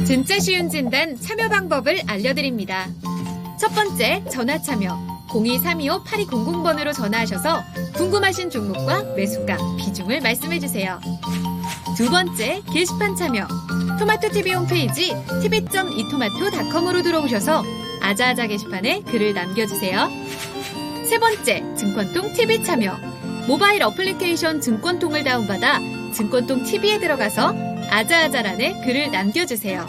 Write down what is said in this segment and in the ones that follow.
진짜 쉬운 진단 참여 방법을 알려드립니다. 첫 번째, 전화 참여. 02-325-8200번으로 전화하셔서 궁금하신 종목과 매수가, 비중을 말씀해주세요. 두 번째, 게시판 참여. 토마토TV 홈페이지 tv.이토마토.com으로 들어오셔서 아자아자 게시판에 글을 남겨주세요. 세 번째, 증권통 TV 참여. 모바일 어플리케이션 증권통을 다운받아 증권통 TV에 들어가서 아자아자란에 글을 남겨주세요.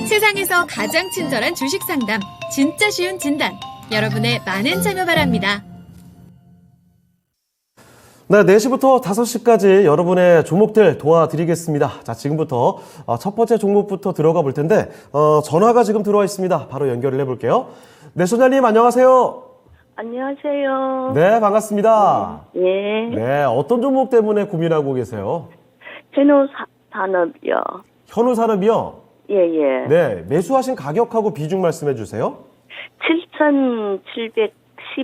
세상에서 가장 친절한 주식 상담, 진짜 쉬운 진단. 여러분의 많은 참여 바랍니다. 네, 4시부터 5시까지 여러분의 종목들 도와드리겠습니다. 자, 지금부터 첫 번째 종목부터 들어가 볼 텐데 전화가 지금 들어와 있습니다. 바로 연결을 해볼게요. 네, 소장님 안녕하세요. 안녕하세요. 네, 반갑습니다. 예. 네, 어떤 종목 때문에 고민하고 계세요? 현우산업이요. 현우산업이요? 예, 예. 네, 매수하신 가격하고 비중 말씀해 주세요.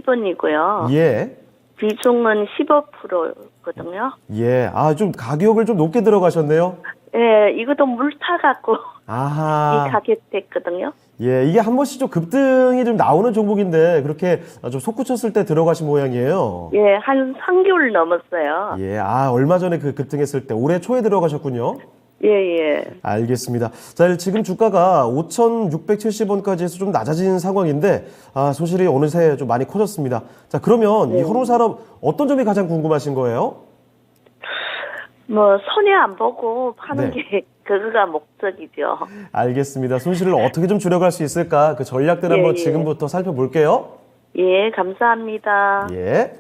7,710원이고요. 예. 비중은 15%거든요. 예. 좀 가격을 좀 높게 들어가셨네요. 예, 이것도 물 타갖고 아하. 이 가격 됐거든요. 예, 이게 한 번씩 좀 급등이 좀 나오는 종목인데 그렇게 좀 솟구쳤을 때 들어가신 모양이에요. 예, 한 3개월 넘었어요. 예, 얼마 전에 그 급등했을 때 올해 초에 들어가셨군요. 예, 예. 알겠습니다. 자, 지금 주가가 5,670원까지 해서 좀 낮아진 상황인데 손실이 어느새 좀 많이 커졌습니다. 자, 그러면 이 현우산업 어떤 점이 가장 궁금하신 거예요? 뭐 손해 안 보고 파는 네. 게 그거가 목적이죠. 알겠습니다. 손실을 어떻게 좀 줄여갈 수 있을까? 그 전략들 한번 예. 지금부터 살펴볼게요. 예, 감사합니다. 예.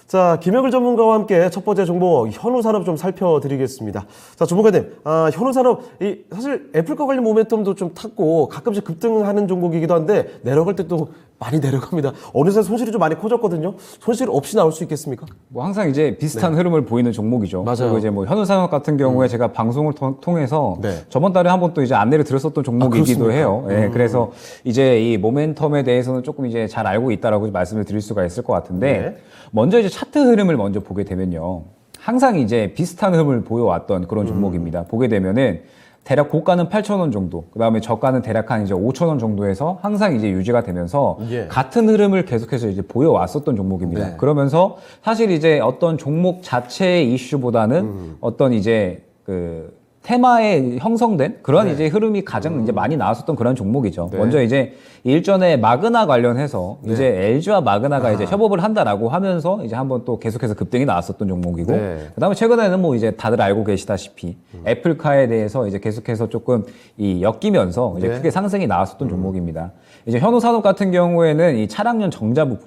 자, 김영글 전문가와 함께 첫 번째 종목 현우산업 좀 살펴드리겠습니다. 자, 전문가님, 현우산업 사실 애플과 관련 모멘텀도 좀 탔고 가끔씩 급등하는 종목이기도 한데 내려갈 때 또 많이 내려갑니다. 어느새 손실이 좀 많이 커졌거든요. 손실 없이 나올 수 있겠습니까? 뭐 항상 이제 비슷한 흐름을 보이는 종목이죠. 맞아요. 그리고 이제 뭐 현우산업 같은 경우에 제가 방송을 통해서 네. 저번 달에 한번 또 이제 안내를 드렸었던 종목이기도 그렇습니까? 해요. 예, 그래서 이제 이 모멘텀에 대해서는 조금 이제 잘 알고 있다라고 말씀을 드릴 수가 있을 것 같은데 네. 먼저 이제 차트 흐름을 먼저 보게 되면요. 항상 이제 비슷한 흐름을 보여왔던 그런 종목입니다. 보게 되면은 대략 고가는 8,000원 정도, 그 다음에 저가는 대략 한 이제 5,000원 정도에서 항상 이제 유지가 되면서 예. 같은 흐름을 계속해서 이제 보여왔었던 종목입니다. 네. 그러면서 사실 이제 어떤 종목 자체의 이슈보다는 어떤 이제 그 테마에 형성된 그런 네. 이제 흐름이 가장 이제 많이 나왔었던 그런 종목이죠. 네. 먼저 이제 일전에 마그나 관련해서 이제 LG와 마그나가 이제 협업을 한다라고 하면서 이제 한번 또 계속해서 급등이 나왔었던 종목이고, 네. 그다음에 최근에는 뭐 이제 다들 알고 계시다시피 애플카에 대해서 이제 계속해서 조금 엮이면서 이제 네. 크게 상승이 나왔었던 종목입니다. 이제 현우산업 같은 경우에는 이 차량용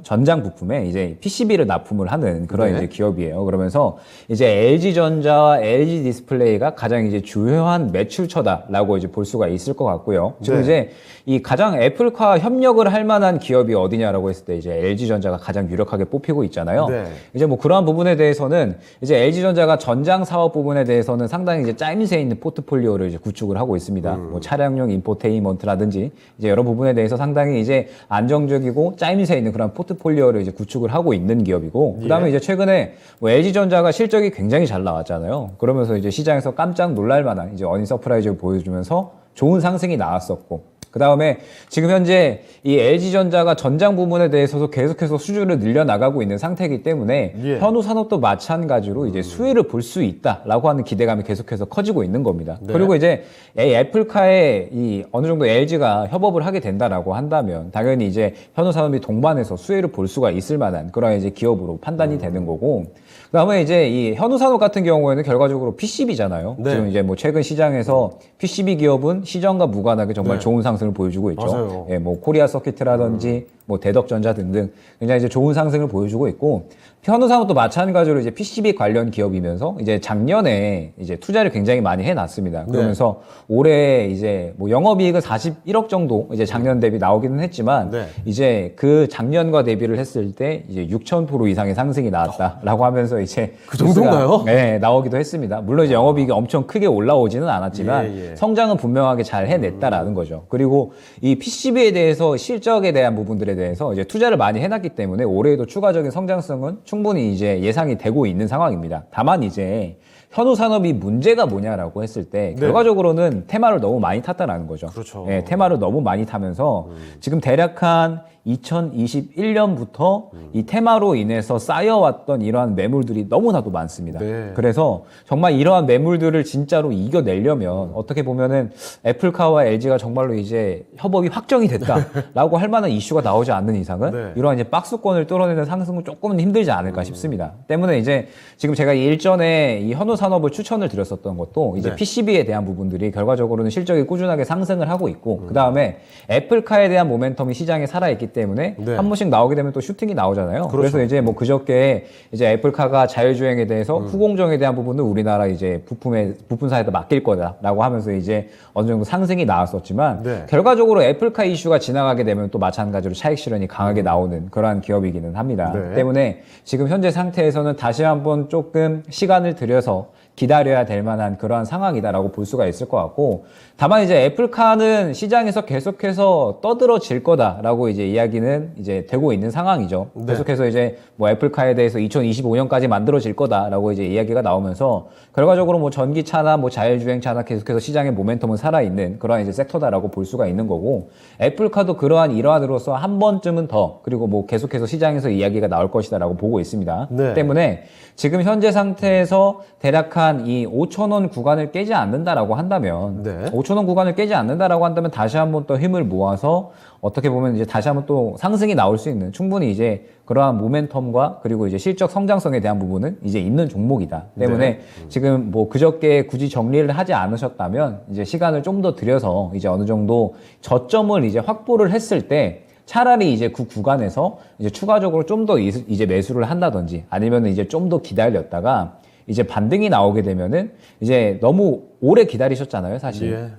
전장 부품에 이제 PCB를 납품을 하는 그런 네. 이제 기업이에요. 그러면서 이제 LG전자와 LG 디스플레이가 가장 이제 주요한 매출처다라고 이제 볼 수가 있을 것 같고요. 지금 네. 이제 이 가장 애플과 협력을 할 만한 기업이 어디냐라고 했을 때 이제 LG전자가 가장 유력하게 뽑히고 있잖아요. 네. 이제 뭐 그러한 부분에 대해서는 이제 LG전자가 전장 사업 부분에 대해서는 상당히 이제 짜임새 있는 포트폴리오를 이제 구축을 하고 있습니다. 뭐 차량용 인포테인먼트라든지 이제 여러 부분에 대해서 상당히 이제 안정적이고 짜임새 있는 그런 포트폴리오를 이제 구축을 하고 있는 기업이고, 그다음에 이제 최근에 뭐 LG전자가 실적이 굉장히 잘 나왔잖아요. 그러면서 이제 시장에서 깜짝 놀랄 만한 이제 어닝 서프라이즈를 보여주면서 좋은 상승이 나왔었고, 그 다음에 지금 현재 이 LG전자가 전장 부분에 대해서도 계속해서 수주를 늘려나가고 있는 상태이기 때문에 예. 현우산업도 마찬가지로 이제 수혜를 볼 수 있다라고 하는 기대감이 계속해서 커지고 있는 겁니다. 네. 그리고 이제 애플카에 이 어느 정도 LG가 협업을 하게 된다라고 한다면 당연히 이제 현우산업이 동반해서 수혜를 볼 수가 있을 만한 그런 이제 기업으로 판단이 되는 거고, 그다음에 이제 이 현우산업 같은 경우에는 결과적으로 PCB잖아요. 네. 지금 이제 뭐 최근 시장에서 PCB 기업은 시장과 무관하게 정말 네. 좋은 상승을 보여주고 있죠. 맞아요. 예, 뭐 코리아 서킷이라든지 뭐 대덕전자 등등 굉장히 이제 좋은 상승을 보여주고 있고, 현우산업도 마찬가지로 이제 PCB 관련 기업이면서 이제 작년에 이제 투자를 굉장히 많이 해놨습니다. 그러면서 올해 이제 뭐 영업이익은 41억 정도 이제 작년 대비 나오기는 했지만 네. 이제 그 작년과 대비를 했을 때 이제 6,000% 이상의 상승이 나왔다라고 하면서 이제 그 정도인가요? 뉴스가, 네, 나오기도 했습니다. 물론 이제 영업이익이 엄청 크게 올라오지는 않았지만 예, 예. 성장은 분명하게 잘 해냈다라는 거죠. 그리고 이 PCB에 대해서 실적에 대한 부분들에 대해서 이제 투자를 많이 해놨기 때문에 올해에도 추가적인 성장성은 충분히 이제 예상이 되고 있는 상황입니다. 다만 이제 현우 산업이 문제가 뭐냐라고 했을 때 결과적으로는 테마를 너무 많이 탔다라는 거죠. 그렇죠. 예, 테마를 너무 많이 타면서 지금 대략 한 2021년부터 이 테마로 인해서 쌓여왔던 이러한 매물들이 너무나도 많습니다. 네. 그래서 정말 이러한 매물들을 진짜로 이겨내려면 어떻게 보면은 애플카와 LG가 정말로 이제 협업이 확정이 됐다라고 할 만한 이슈가 나오지 않는 이상은 네. 이러한 이제 박스권을 뚫어내는 상승은 조금은 힘들지 않을까 싶습니다. 때문에 이제 지금 제가 일전에 이 현우 산업을 추천을 드렸었던 것도 이제 네. PCB에 대한 부분들이 결과적으로는 실적이 꾸준하게 상승을 하고 있고 그 다음에 애플카에 대한 모멘텀이 시장에 살아있기 때문에 네. 한 번씩 나오게 되면 또 슈팅이 나오잖아요. 그렇죠. 그래서 이제 뭐 그저께 이제 애플카가 자율주행에 대해서 후공정에 대한 부분을 우리나라 이제 부품사에다 맡길 거다라고 하면서 이제 어느 정도 상승이 나왔었지만 네. 결과적으로 애플카 이슈가 지나가게 되면 또 마찬가지로 차익 실현이 강하게 나오는 그러한 기업이기는 합니다. 네. 때문에 지금 현재 상태에서는 다시 한번 조금 시간을 들여서 기다려야 될 만한 그러한 상황이다라고 볼 수가 있을 것 같고, 다만 이제 애플카는 시장에서 계속해서 떠들어질 거다라고 이제 이야기는 이제 되고 있는 상황이죠. 네. 계속해서 이제 뭐 애플카에 대해서 2025년까지 만들어질 거다라고 이제 이야기가 나오면서 결과적으로 뭐 전기차나 뭐 자율주행차나 계속해서 시장의 모멘텀은 살아있는 그러한 이제 섹터다라고 볼 수가 있는 거고, 애플카도 그러한 일환으로서 한 번쯤은 더 그리고 뭐 계속해서 시장에서 이야기가 나올 것이다라고 보고 있습니다. 네. 때문에 지금 현재 상태에서 대략 한 이 5,000원 구간을 깨지 않는다라고 한다면, 네. 5,000원 구간을 깨지 않는다라고 한다면 다시 한번 또 힘을 모아서 어떻게 보면 이제 다시 한번 또 상승이 나올 수 있는, 충분히 이제 그러한 모멘텀과 그리고 이제 실적 성장성에 대한 부분은 이제 있는 종목이다. 때문에 네. 지금 뭐 그저께 굳이 정리를 하지 않으셨다면 이제 시간을 좀 더 들여서 이제 어느 정도 저점을 이제 확보를 했을 때 차라리 이제 그 구간에서 이제 추가적으로 좀 더 이제 매수를 한다든지 아니면 이제 좀 더 기다렸다가 이제 반등이 나오게 되면은 이제 너무 오래 기다리셨잖아요, 사실. 예.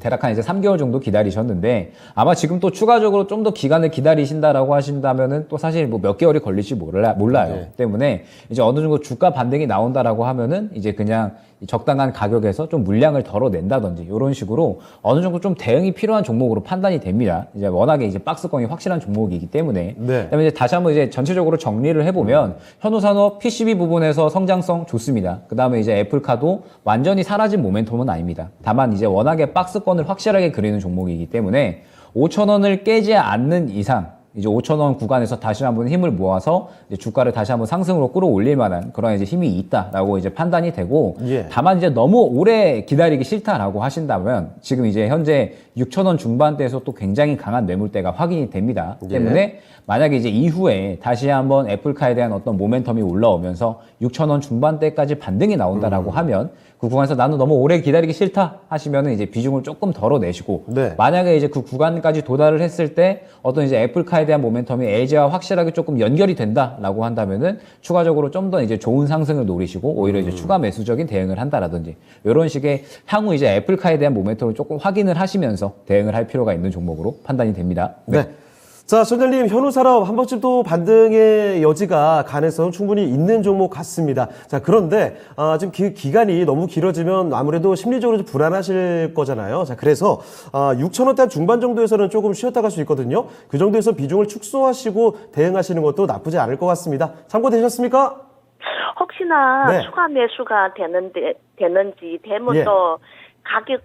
대략 한 이제 3개월 정도 기다리셨는데 아마 지금 또 추가적으로 좀 더 기간을 기다리신다라고 하신다면은 또 사실 뭐 몇 개월이 걸릴지 몰라요. 네. 때문에 이제 어느 정도 주가 반등이 나온다라고 하면은 이제 그냥 적당한 가격에서 좀 물량을 덜어낸다든지 이런 식으로 어느 정도 좀 대응이 필요한 종목으로 판단이 됩니다. 이제 워낙에 이제 박스권이 확실한 종목이기 때문에. 네. 그다음에 이제 다시 한번 이제 전체적으로 정리를 해보면 현우산업 PCB 부분에서 성장성 좋습니다. 그다음에 이제 애플카도 완전히 사라진 모멘텀은 아닙니다. 다만 이제 워낙에 박스권을 확실하게 그리는 종목이기 때문에 5,000원을 깨지 않는 이상 이제 5,000원 구간에서 다시 한번 힘을 모아서 이제 주가를 다시 한번 상승으로 끌어올릴 만한 그런 이제 힘이 있다라고 이제 판단이 되고, 예. 다만 이제 너무 오래 기다리기 싫다라고 하신다면 지금 이제 현재 6,000원 중반대에서 또 굉장히 강한 매물대가 확인이 됩니다. 예. 때문에 만약에 이제 이후에 다시 한번 애플카에 대한 어떤 모멘텀이 올라오면서 6,000원 중반대까지 반등이 나온다라고 하면 그 구간에서 나는 너무 오래 기다리기 싫다 하시면은 이제 비중을 조금 덜어내시고, 네. 만약에 이제 그 구간까지 도달을 했을 때 어떤 이제 애플카에 대한 모멘텀이 LG와 확실하게 조금 연결이 된다라고 한다면은 추가적으로 좀 더 이제 좋은 상승을 노리시고 오히려 이제 추가 매수적인 대응을 한다라든지 이런 식의 향후 이제 애플카에 대한 모멘텀을 조금 확인을 하시면서 대응을 할 필요가 있는 종목으로 판단이 됩니다. 네. 자, 전장님, 현우산업 한 번쯤 또 반등의 여지가 가능성 충분히 있는 종목 같습니다. 자, 그런데 지금 기간이 너무 길어지면 아무래도 심리적으로 좀 불안하실 거잖아요. 자, 그래서 6,000원대 중반 정도에서는 조금 쉬었다 갈 수 있거든요. 그 정도에서 비중을 축소하시고 대응하시는 것도 나쁘지 않을 것 같습니다. 참고되셨습니까? 혹시나 네. 추가 매수가 되는지 되면 예. 또 가격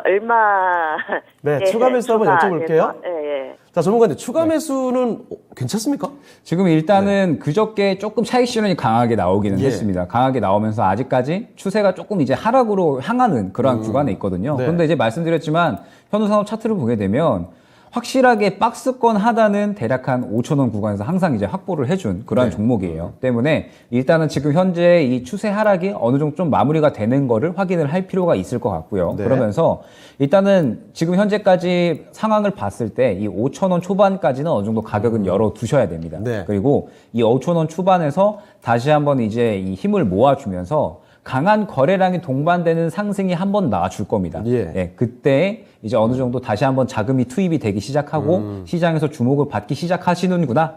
얼마? 네, 추가 매수 한번 여쭤볼게요. 예. 자, 전문가님, 추가 매수는 괜찮습니까? 지금 일단은 그저께 조금 차익 실현이 강하게 나오기는 예. 했습니다. 강하게 나오면서 아직까지 추세가 조금 이제 하락으로 향하는 그러한 구간에 있거든요. 네. 그런데 이제 말씀드렸지만 현우산업 차트를 보게 되면 확실하게 박스권 하단은 대략 한 5,000원 구간에서 항상 이제 확보를 해준 그러한 네. 종목이에요. 때문에 일단은 지금 현재 이 추세 하락이 어느 정도 좀 마무리가 되는 거를 확인을 할 필요가 있을 것 같고요. 네. 그러면서 일단은 지금 현재까지 상황을 봤을 때 이 5,000원 초반까지는 어느 정도 가격은 열어 두셔야 됩니다. 네. 그리고 이 5,000원 초반에서 다시 한번 이제 이 힘을 모아주면서 강한 거래량이 동반되는 상승이 한번 나와줄 겁니다. 예. 그때 이제 어느 정도 다시 한번 자금이 투입이 되기 시작하고 시장에서 주목을 받기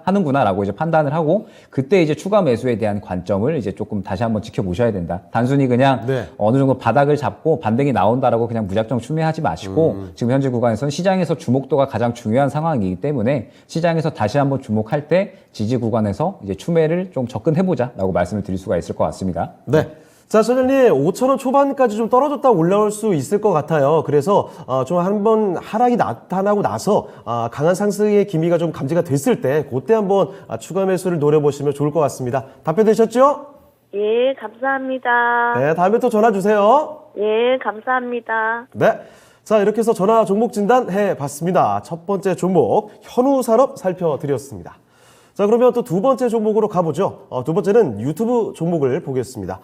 하는구나라고 이제 판단을 하고 그때 이제 추가 매수에 대한 관점을 이제 조금 다시 한번 지켜보셔야 된다. 단순히 그냥 네. 어느 정도 바닥을 잡고 반등이 나온다라고 그냥 무작정 추매하지 마시고 지금 현재 구간에서는 시장에서 주목도가 가장 중요한 상황이기 때문에 시장에서 다시 한번 주목할 때 지지 구간에서 이제 추매를 좀 접근해보자라고 말씀을 드릴 수가 있을 것 같습니다. 네. 자, 소장님, 5,000원 초반까지 좀 떨어졌다 올라올 수 있을 것 같아요. 그래서 좀 한번 하락이 나타나고 나서 강한 상승의 기미가 좀 감지가 됐을 때 그때 한번 추가 매수를 노려보시면 좋을 것 같습니다. 답변 되셨죠? 예, 감사합니다. 네, 다음에 또 전화 주세요. 예, 감사합니다. 네. 자, 이렇게 해서 전화 종목 진단해 봤습니다. 첫 번째 종목, 현우산업 살펴드렸습니다. 자, 그러면 또 두 번째 종목으로 가보죠. 두 번째는 유튜브 종목을 보겠습니다.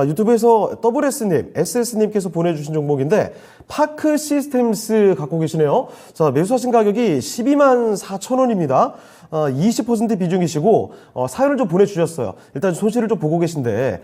유튜브에서 WS님, SS님께서 보내주신 종목인데, 파크 시스템스 갖고 계시네요. 자, 매수하신 가격이 124,000원입니다. 20% 비중이시고, 사연을 좀 보내주셨어요. 일단 손실을 좀 보고 계신데,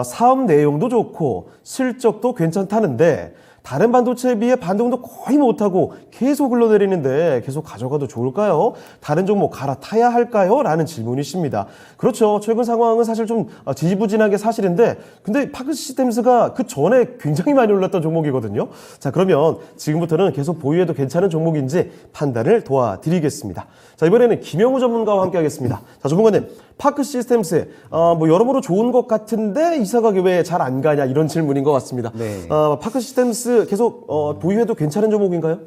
사업 내용도 좋고, 실적도 괜찮다는데, 다른 반도체에 비해 반등도 거의 못하고 계속 흘러내리는데 계속 가져가도 좋을까요? 다른 종목 갈아타야 할까요? 라는 질문이십니다. 그렇죠. 최근 상황은 사실 좀 지지부진한 게 사실인데 근데 파크 시스템스가 그 전에 굉장히 많이 올랐던 종목이거든요. 자, 그러면 지금부터는 계속 보유해도 괜찮은 종목인지 판단을 도와드리겠습니다. 자, 이번에는 김영우 전문가와 함께 하겠습니다. 자, 전문가님, 파크 시스템스 뭐 여러모로 좋은 것 같은데 이사 가격이 왜 잘 안 가냐 이런 질문인 것 같습니다. 네. 파크 시스템스 계속 보유해도 괜찮은 종목인가요?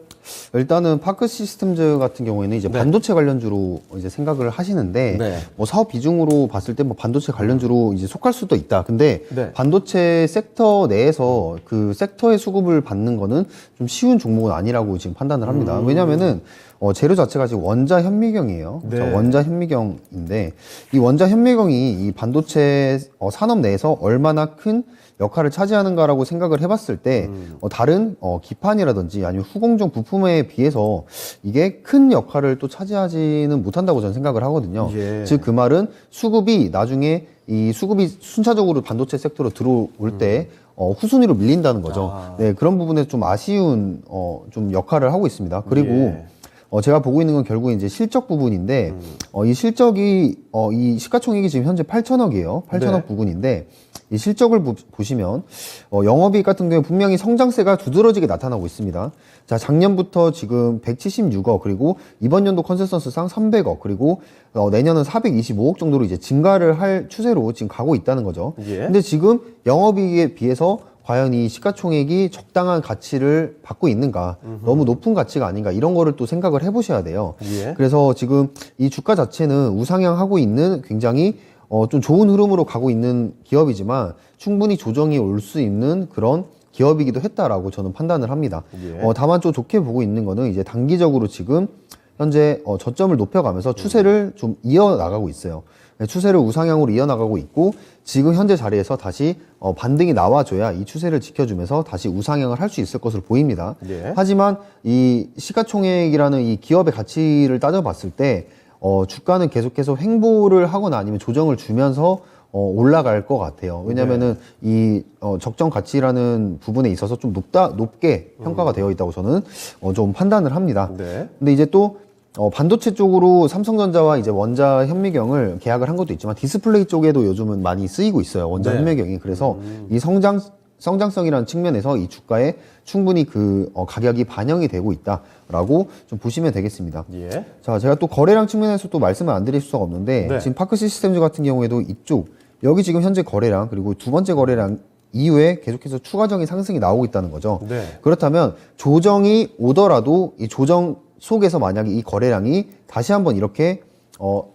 일단은 파크 시스템즈 같은 경우에는 이제 반도체 관련주로 이제 생각을 하시는데 네. 뭐 사업 비중으로 봤을 때 뭐 반도체 관련주로 이제 속할 수도 있다. 근데 네. 반도체 섹터 내에서 그 섹터의 수급을 받는 거는 좀 쉬운 종목은 아니라고 지금 판단을 합니다. 왜냐면은 재료 자체가 지금 원자 현미경이에요. 네. 자, 원자 현미경인데 이 원자 현미경이 이 반도체 산업 내에서 얼마나 큰 역할을 차지하는가라고 생각을 해봤을 때 다른 기판이라든지 아니면 후공정 부품에 비해서 이게 큰 역할을 또 차지하지는 못한다고 저는 생각을 하거든요. 예. 즉 그 말은 수급이 나중에 이 수급이 순차적으로 반도체 섹터로 들어올 때 후순위로 밀린다는 거죠. 네, 그런 부분에 좀 아쉬운 좀 역할을 하고 있습니다. 그리고 예. 제가 보고 있는 건 결국 이제 실적 부분인데, 이 실적이, 이 시가총액이 지금 현재 8천억이에요. 8천억 네. 부분인데, 이 실적을 보시면, 영업이익 같은 경우에 분명히 성장세가 두드러지게 나타나고 있습니다. 자, 작년부터 지금 176억, 그리고 이번 연도 컨센서스상 300억, 그리고 내년은 425억 정도로 이제 증가를 할 추세로 지금 가고 있다는 거죠. 예. 근데 지금 영업이익에 비해서 과연 이 시가총액이 적당한 가치를 받고 있는가, 너무 높은 가치가 아닌가, 이런 거를 또 생각을 해보셔야 돼요. 예. 그래서 지금 이 주가 자체는 우상향하고 있는 굉장히 좀 좋은 흐름으로 가고 있는 기업이지만 충분히 조정이 올 수 있는 그런 기업이기도 했다라고 저는 판단을 합니다. 예. 다만 좀 좋게 보고 있는 거는 이제 단기적으로 지금 현재 저점을 높여가면서 추세를 좀 이어나가고 있어요. 추세를 우상향으로 이어나가고 있고 지금 현재 자리에서 다시 반등이 나와줘야 이 추세를 지켜주면서 다시 우상향을 할 수 있을 것으로 보입니다. 예. 하지만 이 시가총액이라는 이 기업의 가치를 따져봤을 때 주가는 계속해서 횡보를 하거나 아니면 조정을 주면서 올라갈 것 같아요. 왜냐면은 이 적정 가치라는 부분에 있어서 좀 높게 평가가 되어 있다고 저는 좀 판단을 합니다. 네. 근데 이제 또 반도체 쪽으로 삼성전자와 이제 원자 현미경을 계약을 한 것도 있지만 디스플레이 쪽에도 요즘은 많이 쓰이고 있어요. 원자 네. 현미경이. 그래서 이 성장성이라는 측면에서 이 주가에 충분히 그 가격이 반영이 되고 있다라고 좀 보시면 되겠습니다. 예. 자, 제가 또 거래량 측면에서 또 말씀을 안 드릴 수가 없는데 네. 지금 파크 시스템즈 같은 경우에도 이쪽 여기 지금 현재 거래량 그리고 두 번째 거래량 이후에 계속해서 추가적인 상승이 나오고 있다는 거죠. 네. 그렇다면 조정이 오더라도 이 조정 속에서 만약에 이 거래량이 다시 한번 이렇게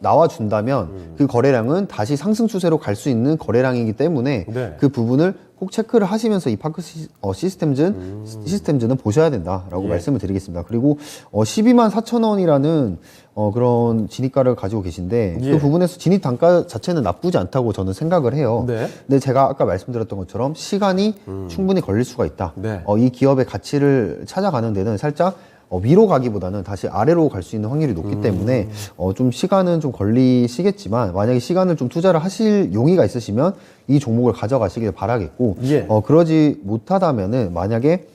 나와준다면 그 거래량은 다시 상승 추세로 갈 수 있는 거래량이기 때문에 네. 그 부분을 꼭 체크를 하시면서 이 파크 시스템즈는 보셔야 된다라고 예. 말씀을 드리겠습니다. 그리고 12만 4천 원이라는 그런 진입가를 가지고 계신데 예. 그 부분에서 진입 단가 자체는 나쁘지 않다고 저는 생각을 해요. 네. 근데 제가 아까 말씀드렸던 것처럼 시간이 충분히 걸릴 수가 있다. 네. 이 기업의 가치를 찾아가는 데는 살짝 위로 가기보다는 다시 아래로 갈 수 있는 확률이 높기 때문에 좀 시간은 좀 걸리시겠지만 만약에 시간을 좀 투자를 하실 용의가 있으시면 이 종목을 가져가시길 바라겠고 예. 그러지 못하다면은 만약에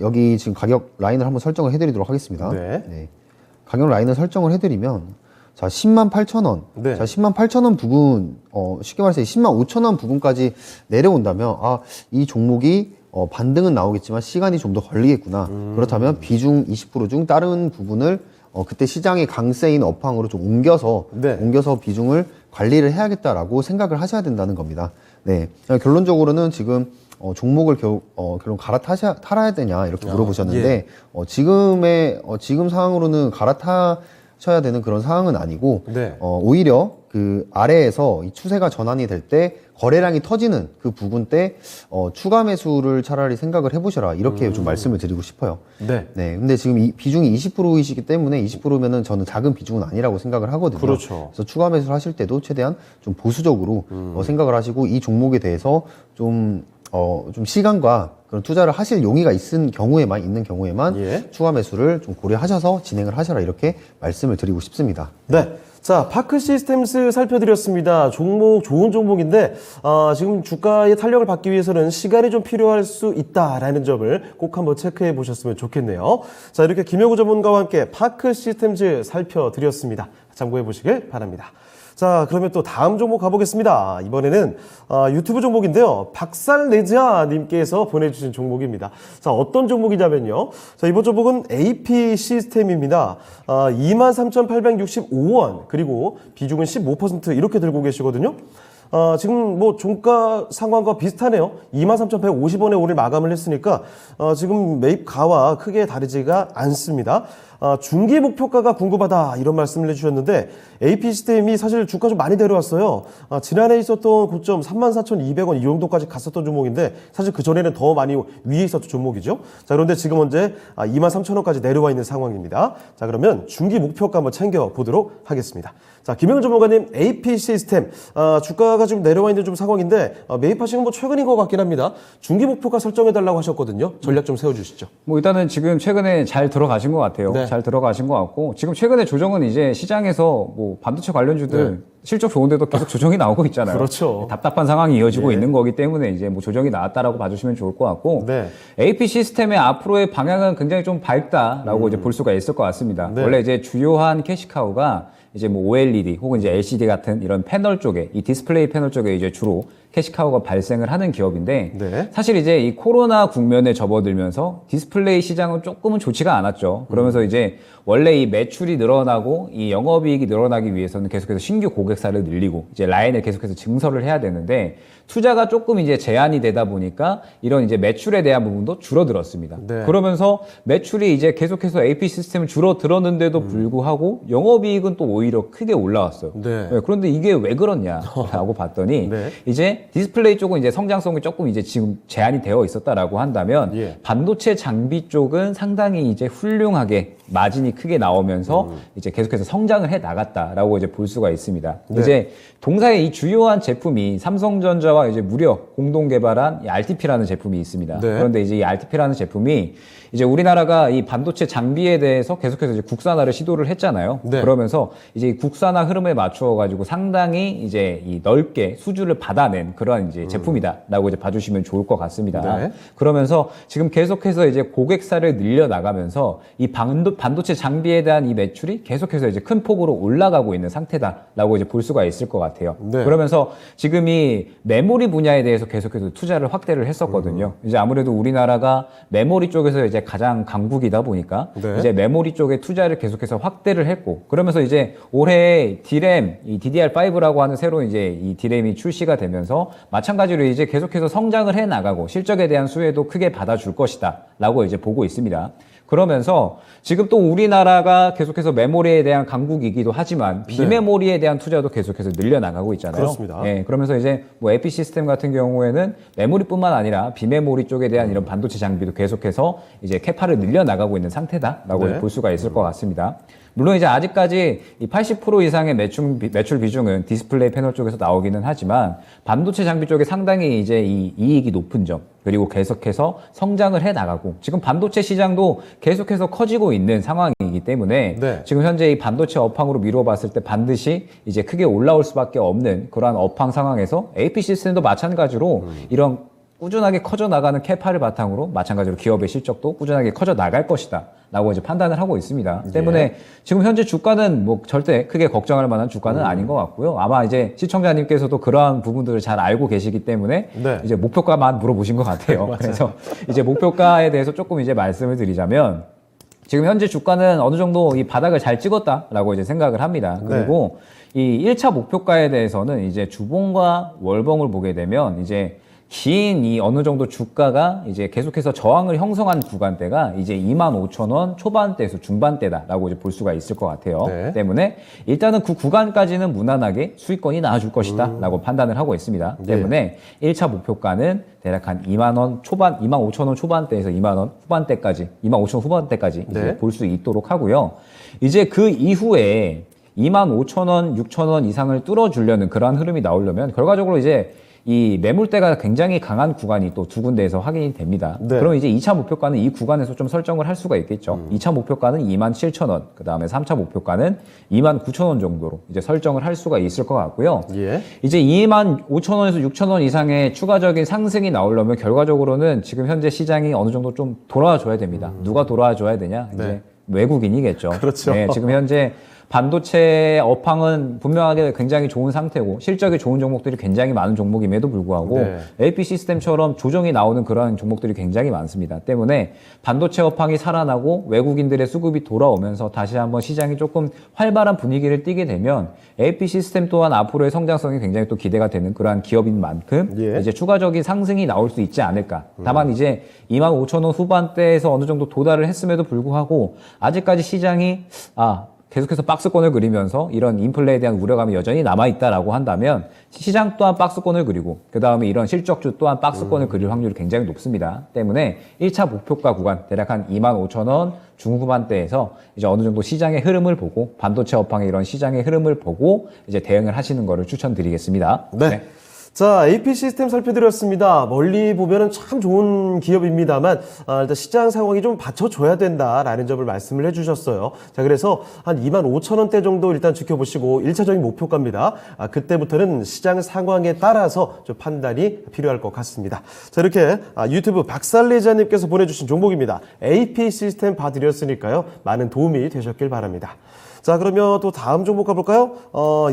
여기 지금 가격 라인을 한번 설정을 해드리도록 하겠습니다. 네. 가격 라인을 설정을 해드리면 자 10만 8천 원, 네. 자 10만 8천 원 부분 쉽게 말해서 10만 5천 원 부분까지 내려온다면 이 종목이 반등은 나오겠지만 시간이 좀 더 걸리겠구나. 그렇다면 비중 20% 중 다른 부분을 그때 시장의 강세인 업황으로 좀 옮겨서 네. 비중을 관리를 해야겠다라고 생각을 하셔야 된다는 겁니다. 네. 결론적으로는 지금 종목을 결론 탈아야 되냐 이렇게 물어보셨는데 지금 상황으로는 갈아타셔야 되는 그런 상황은 아니고 네. 오히려 그 아래에서 이 추세가 전환이 될 때 거래량이 터지는 그 부분 때 추가 매수를 차라리 생각을 해보셔라 이렇게 좀 말씀을 드리고 싶어요. 네. 네. 근데 지금 이 비중이 20%이시기 때문에 20%면은 저는 작은 비중은 아니라고 생각을 하거든요. 그렇죠. 그래서 추가 매수를 하실 때도 최대한 좀 보수적으로 생각을 하시고 이 종목에 대해서 좀 시간과 그런 투자를 하실 용의가 있는 경우에만 예. 추가 매수를 좀 고려하셔서 진행을 하셔라 이렇게 말씀을 드리고 싶습니다. 네. 자, 파크 시스템스 살펴드렸습니다. 종목, 좋은 종목인데, 지금 주가의 탄력을 받기 위해서는 시간이 좀 필요할 수 있다라는 점을 꼭 한번 체크해 보셨으면 좋겠네요. 자, 이렇게 김영우 전문가와 함께 파크 시스템즈 살펴드렸습니다. 참고해 보시길 바랍니다. 자, 그러면 또 다음 종목 가보겠습니다. 이번에는 유튜브 종목인데요. 박살내자님께서 보내주신 종목입니다. 자, 어떤 종목이냐면요. 자, 이번 종목은 AP 시스템입니다. 23,865원 그리고 비중은 15% 이렇게 들고 계시거든요. 지금 뭐 종가 상황과 비슷하네요. 23,150원에 오늘 마감을 했으니까 지금 매입가와 크게 다르지가 않습니다. 중기 목표가가 궁금하다 이런 말씀을 해주셨는데 AP 시스템이 사실 주가 좀 많이 내려왔어요. 지난해 있었던 고점 34,200원 이 정도까지 갔었던 종목인데 사실 그전에는 더 많이 위에 있었던 종목이죠. 자, 그런데 지금 현재 23,000원까지 내려와 있는 상황입니다. 자, 그러면 중기 목표가 한번 챙겨보도록 하겠습니다. 자, 김영훈 전문가님, AP 시스템 주가가 좀 내려와 있는 좀 상황인데 매입하시는 뭐 최근인 것 같긴 합니다. 중기 목표가 설정해달라고 하셨거든요. 전략 좀 세워주시죠. 뭐 일단은 지금 최근에 잘 들어가신 것 같아요. 네. 잘 들어가신 것 같고 지금 최근에 조정은 이제 시장에서 뭐 반도체 관련주들 네. 실적 좋은데도 계속 조정이 나오고 있잖아요. 그렇죠. 답답한 상황이 이어지고 예. 있는 거기 때문에 이제 뭐 조정이 나왔다라고 봐주시면 좋을 것 같고 네. AP 시스템의 앞으로의 방향은 굉장히 좀 밝다라고 이제 볼 수가 있을 것 같습니다. 네. 원래 이제 주요한 캐시카우가 이제 뭐 OLED 혹은 이제 LCD 같은 이런 패널 쪽에 이 디스플레이 패널 쪽에 이제 주로 캐시카우가 발생을 하는 기업인데 네. 사실 이제 이 코로나 국면에 접어들면서 디스플레이 시장은 조금은 좋지가 않았죠. 그러면서 이제 원래 이 매출이 늘어나고 이 영업이익이 늘어나기 위해서는 계속해서 신규 고객사를 늘리고 이제 라인을 계속해서 증설을 해야 되는데 투자가 조금 이제 제한이 되다 보니까 이런 이제 매출에 대한 부분도 줄어들었습니다. 네. 그러면서 매출이 이제 계속해서 AP 시스템은 줄어들었는데도 불구하고 영업이익은 또 오히려 크게 올라왔어요. 네. 그런데 이게 왜 그렇냐라고 봤더니 네. 이제 디스플레이 쪽은 이제 성장성이 조금 이제 지금 제한이 되어 있었다라고 한다면 예. 반도체 장비 쪽은 상당히 이제 훌륭하게 마진이 크게 나오면서 이제 계속해서 성장을 해 나갔다라고 이제 볼 수가 있습니다. 네. 이제 동사의 이 주요한 제품이 삼성전자와 이제 무려 공동 개발한 이 RTP라는 제품이 있습니다. 네. 그런데 이제 이 RTP라는 제품이 이제 우리나라가 이 반도체 장비에 대해서 계속해서 이제 국산화를 시도를 했잖아요. 네. 그러면서 이제 이 국산화 흐름에 맞추어 가지고 상당히 이제 이 넓게 수주를 받아낸 그런 이제 제품이다라고 이제 봐주시면 좋을 것 같습니다. 네. 그러면서 지금 계속해서 이제 고객사를 늘려 나가면서 이 반도체 장비에 대한 이 매출이 계속해서 이제 큰 폭으로 올라가고 있는 상태다라고 이제 볼 수가 있을 것 같아요. 네. 그러면서 지금 이 메모리 분야에 대해서 계속해서 투자를 확대를 했었거든요. 이제 아무래도 우리나라가 메모리 쪽에서 이제 가장 강국이다 보니까 네. 이제 메모리 쪽에 투자를 계속해서 확대를 했고 그러면서 이제 올해 DRAM, 이 DDR5라고 하는 새로운 이제 이 DRAM이 출시가 되면서 마찬가지로 이제 계속해서 성장을 해 나가고 실적에 대한 수혜도 크게 받아줄 것이다라고 이제 보고 있습니다. 그러면서 지금 또 우리나라가 계속해서 메모리에 대한 강국이기도 하지만 비메모리에 대한 투자도 계속해서 늘려나가고 있잖아요. 그렇습니다. 예, 그러면서 이제 뭐 AP 시스템 같은 경우에는 메모리뿐만 아니라 비메모리 쪽에 대한 이런 반도체 장비도 계속해서 이제 캐파를 늘려나가고 있는 상태다라고 네. 볼 수가 있을 것 같습니다. 물론 이제 아직까지 이 80% 이상의 매출 비중은 디스플레이 패널 쪽에서 나오기는 하지만 반도체 장비 쪽에 상당히 이제 이 이익이 높은 점 그리고 계속해서 성장을 해 나가고 지금 반도체 시장도 계속해서 커지고 있는 상황이기 때문에 네. 지금 현재 이 반도체 업황으로 미루어 봤을 때 반드시 이제 크게 올라올 수밖에 없는 그러한 업황 상황에서 AP 시스템도 마찬가지로 이런 꾸준하게 커져 나가는 캐파를 바탕으로 마찬가지로 기업의 실적도 꾸준하게 커져 나갈 것이다. 라고 이제 판단을 하고 있습니다. 때문에 지금 현재 주가는 뭐 절대 크게 걱정할 만한 주가는 아닌 것 같고요. 아마 이제 시청자님께서도 그러한 부분들을 잘 알고 계시기 때문에 네. 이제 목표가만 물어보신 것 같아요. 그래서 이제 목표가에 대해서 조금 이제 말씀을 드리자면 지금 현재 주가는 어느 정도 이 바닥을 잘 찍었다라고 이제 생각을 합니다. 그리고 이 1차 목표가에 대해서는 이제 주봉과 월봉을 보게 되면 이제 긴 이 어느 정도 주가가 이제 계속해서 저항을 형성한 구간대가 이제 25,000원 초반대에서 중반대다라고 이제 볼 수가 있을 것 같아요. 네. 때문에 일단은 그 구간까지는 무난하게 수익권이 나와줄 것이다라고 판단을 하고 있습니다. 때문에 1차 목표가는 대략 한 2만 원 초반, 25,000원 초반대에서 2만 원 후반대까지, 25,000원 후반대까지 이제 네. 볼 수 있도록 하고요. 이제 그 이후에 25,000원, 6,000원 이상을 뚫어주려는 그러한 흐름이 나오려면 결과적으로 이제 이 매물대가 굉장히 강한 구간이 또 두 군데에서 확인이 됩니다. 네. 그럼 이제 2차 목표가는 이 구간에서 좀 설정을 할 수가 있겠죠. 2차 목표가는 27,000원, 그 다음에 3차 목표가는 29,000원 정도로 이제 설정을 할 수가 있을 것 같고요. 예. 이제 25,000원에서 6,000원 이상의 추가적인 상승이 나오려면 결과적으로는 지금 현재 시장이 어느 정도 좀 돌아와줘야 됩니다. 누가 돌아와줘야 되냐? 이제 네. 외국인이겠죠. 그렇죠. 네, 지금 현재 반도체 업황은 분명하게 굉장히 좋은 상태고 실적이 좋은 종목들이 굉장히 많은 종목임에도 불구하고 네. AP 시스템처럼 조정이 나오는 그런 종목들이 굉장히 많습니다. 때문에 반도체 업황이 살아나고 외국인들의 수급이 돌아오면서 다시 한번 시장이 조금 활발한 분위기를 띠게 되면 AP 시스템 또한 앞으로의 성장성이 굉장히 또 기대가 되는 그러한 기업인 만큼 예. 이제 추가적인 상승이 나올 수 있지 않을까. 다만 이제 25,000원 후반대에서 어느 정도 도달을 했음에도 불구하고 아직까지 시장이 계속해서 박스권을 그리면서 이런 인플레에 대한 우려감이 여전히 남아있다라고 한다면 시장 또한 박스권을 그리고 그 다음에 이런 실적주 또한 박스권을 그릴 확률이 굉장히 높습니다. 때문에 1차 목표가 구간 대략 한 25,000원 중후반대에서 이제 어느 정도 시장의 흐름을 보고 반도체 업황의 이런 시장의 흐름을 보고 이제 대응을 하시는 거를 추천드리겠습니다. 네. 자, AP 시스템 살펴드렸습니다. 멀리 보면은 참 좋은 기업입니다만, 일단 시장 상황이 좀 받쳐줘야 된다라는 점을 말씀을 해주셨어요. 자, 그래서 한 25,000원대 정도 일단 지켜보시고, 1차적인 목표가입니다. 그때부터는 시장 상황에 따라서 좀 판단이 필요할 것 같습니다. 자, 이렇게 유튜브 박살리자님께서 보내주신 종목입니다. AP 시스템 봐드렸으니까요. 많은 도움이 되셨길 바랍니다. 자, 그러면 또 다음 종목 가볼까요?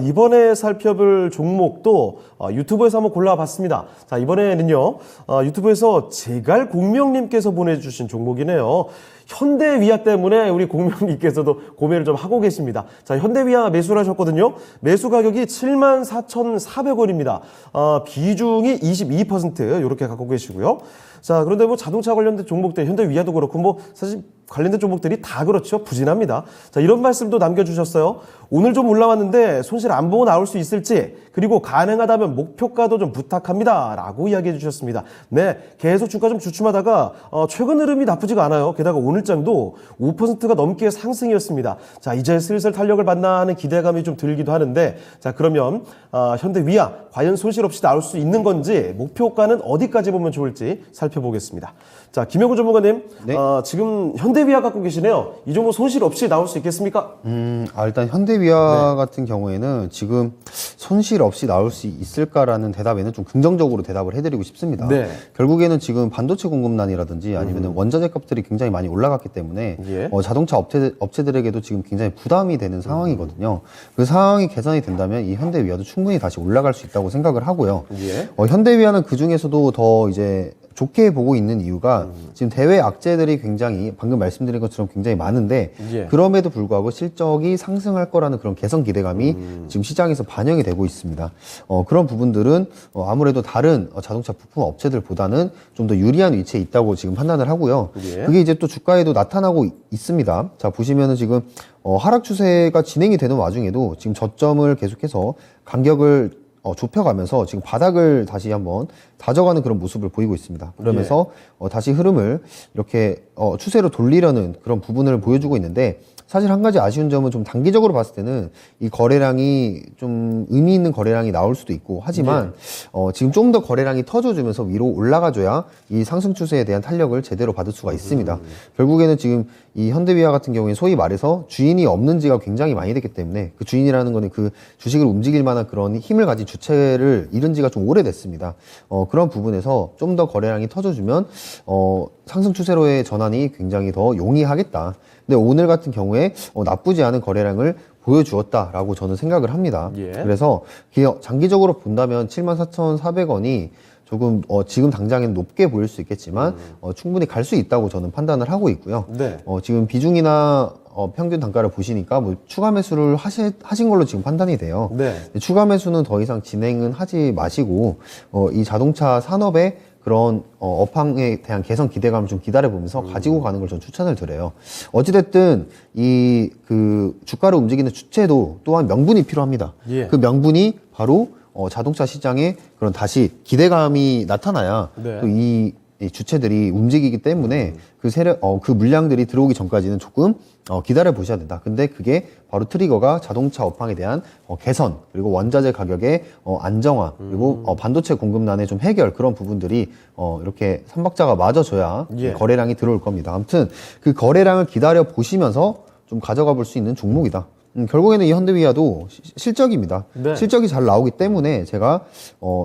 이번에 살펴볼 종목도 유튜브에서 한번 골라봤습니다. 자, 이번에는요, 유튜브에서 제갈공명님께서 보내주신 종목이네요. 현대위아 때문에 우리 공명님께서도 고민을 좀 하고 계십니다. 자, 현대위아 매수를 하셨거든요. 매수 가격이 74,400원입니다. 비중이 22% 이렇게 갖고 계시고요. 자, 그런데 뭐 자동차 관련된 종목들, 현대위아도 그렇고 뭐 사실 관련된 종목들이 다 그렇죠. 부진합니다. 자, 이런 말씀도 남겨주셨어요. 오늘 좀 올라왔는데 손실 안 보고 나올 수 있을지, 그리고 가능하다면 목표가도 좀 부탁합니다. 라고 이야기해 주셨습니다. 네, 계속 주가 좀 주춤하다가 최근 흐름이 나쁘지가 않아요. 게다가 오늘장도 5%가 넘게 상승이었습니다. 자, 이제 슬슬 탄력을 받나 하는 기대감이 좀 들기도 하는데, 자, 그러면 현대위아 과연 손실 없이 나올 수 있는 건지, 목표가는 어디까지 보면 좋을지 살펴보겠습니다. 자, 김영구 전문가님, 네. 지금 현대위아 갖고 계시네요. 이 종목 손실 없이 나올 수 있겠습니까? 일단 현대위아 같은 경우에는 지금 손실 없이 나올 수 있을까라는 대답에는 좀 긍정적으로 대답을 해드리고 싶습니다. 네. 결국에는 지금 반도체 공급난이라든지 아니면 원자재 값들이 굉장히 많이 올라갔기 때문에 예. 자동차 업체들에게도 지금 굉장히 부담이 되는 상황이거든요. 그 상황이 개선이 된다면 이 현대위아도 충분히 다시 올라갈 수 있다고 생각을 하고요. 예. 현대위아는 그 중에서도 더 이제 좋게 보고 있는 이유가 지금 대외 악재들이 굉장히 방금 말씀드린 것처럼 굉장히 많은데 예. 그럼에도 불구하고 실적이 상승할 거라는 그런 개선 기대감이 지금 시장에서 반영이 되고 있습니다. 그런 부분들은 아무래도 다른 자동차 부품 업체들보다는 좀 더 유리한 위치에 있다고 지금 판단을 하고요. 예. 그게 이제 또 주가에도 나타나고 있습니다. 자, 보시면은 지금 하락 추세가 진행이 되는 와중에도 지금 저점을 계속해서 간격을 좁혀가면서 지금 바닥을 다시 한번 다져가는 그런 모습을 보이고 있습니다. 그러면서 다시 흐름을 이렇게 추세로 돌리려는 그런 부분을 보여주고 있는데, 사실 한 가지 아쉬운 점은 좀 단기적으로 봤을 때는 이 거래량이 좀 의미 있는 거래량이 나올 수도 있고 하지만 지금 좀 더 거래량이 터져주면서 위로 올라가줘야 이 상승 추세에 대한 탄력을 제대로 받을 수가 있습니다. 결국에는 지금 이 현대위아 같은 경우에 소위 말해서 주인이 없는 지가 굉장히 많이 됐기 때문에, 그 주인이라는 거는 그 주식을 움직일 만한 그런 힘을 가진 주체를 잃은 지가 좀 오래됐습니다. 그런 부분에서 좀 더 거래량이 터져주면 상승 추세로의 전환이 굉장히 더 용이하겠다. 근데 오늘 같은 경우에 나쁘지 않은 거래량을 보여주었다라고 저는 생각을 합니다. 예. 그래서 장기적으로 본다면 74,400원이 조금 지금 당장엔 높게 보일 수 있겠지만 충분히 갈 수 있다고 저는 판단을 하고 있고요. 네. 지금 비중이나 평균 단가를 보시니까 뭐 추가 매수를 하신 걸로 지금 판단이 돼요. 네. 추가 매수는 더 이상 진행은 하지 마시고 이 자동차 산업의 그런 업황에 대한 개선 기대감을 좀 기다려보면서 가지고 가는 걸 전 추천을 드려요. 어찌됐든 이 그 주가를 움직이는 주체도 또한 명분이 필요합니다. 예. 그 명분이 바로 자동차 시장에 그런 다시 기대감이 나타나야 네. 또 이 주체들이 움직이기 때문에 그 세력, 그 물량들이 들어오기 전까지는 조금 기다려 보셔야 된다. 근데 그게 바로 트리거가 자동차 업황에 대한 개선, 그리고 원자재 가격의 안정화, 그리고 반도체 공급난의 좀 해결, 그런 부분들이 이렇게 삼박자가 맞아줘야 예. 거래량이 들어올 겁니다. 아무튼 그 거래량을 기다려 보시면서 좀 가져가 볼 수 있는 종목이다. 결국에는 이 현대위아도 실적입니다. 네. 실적이 잘 나오기 때문에 제가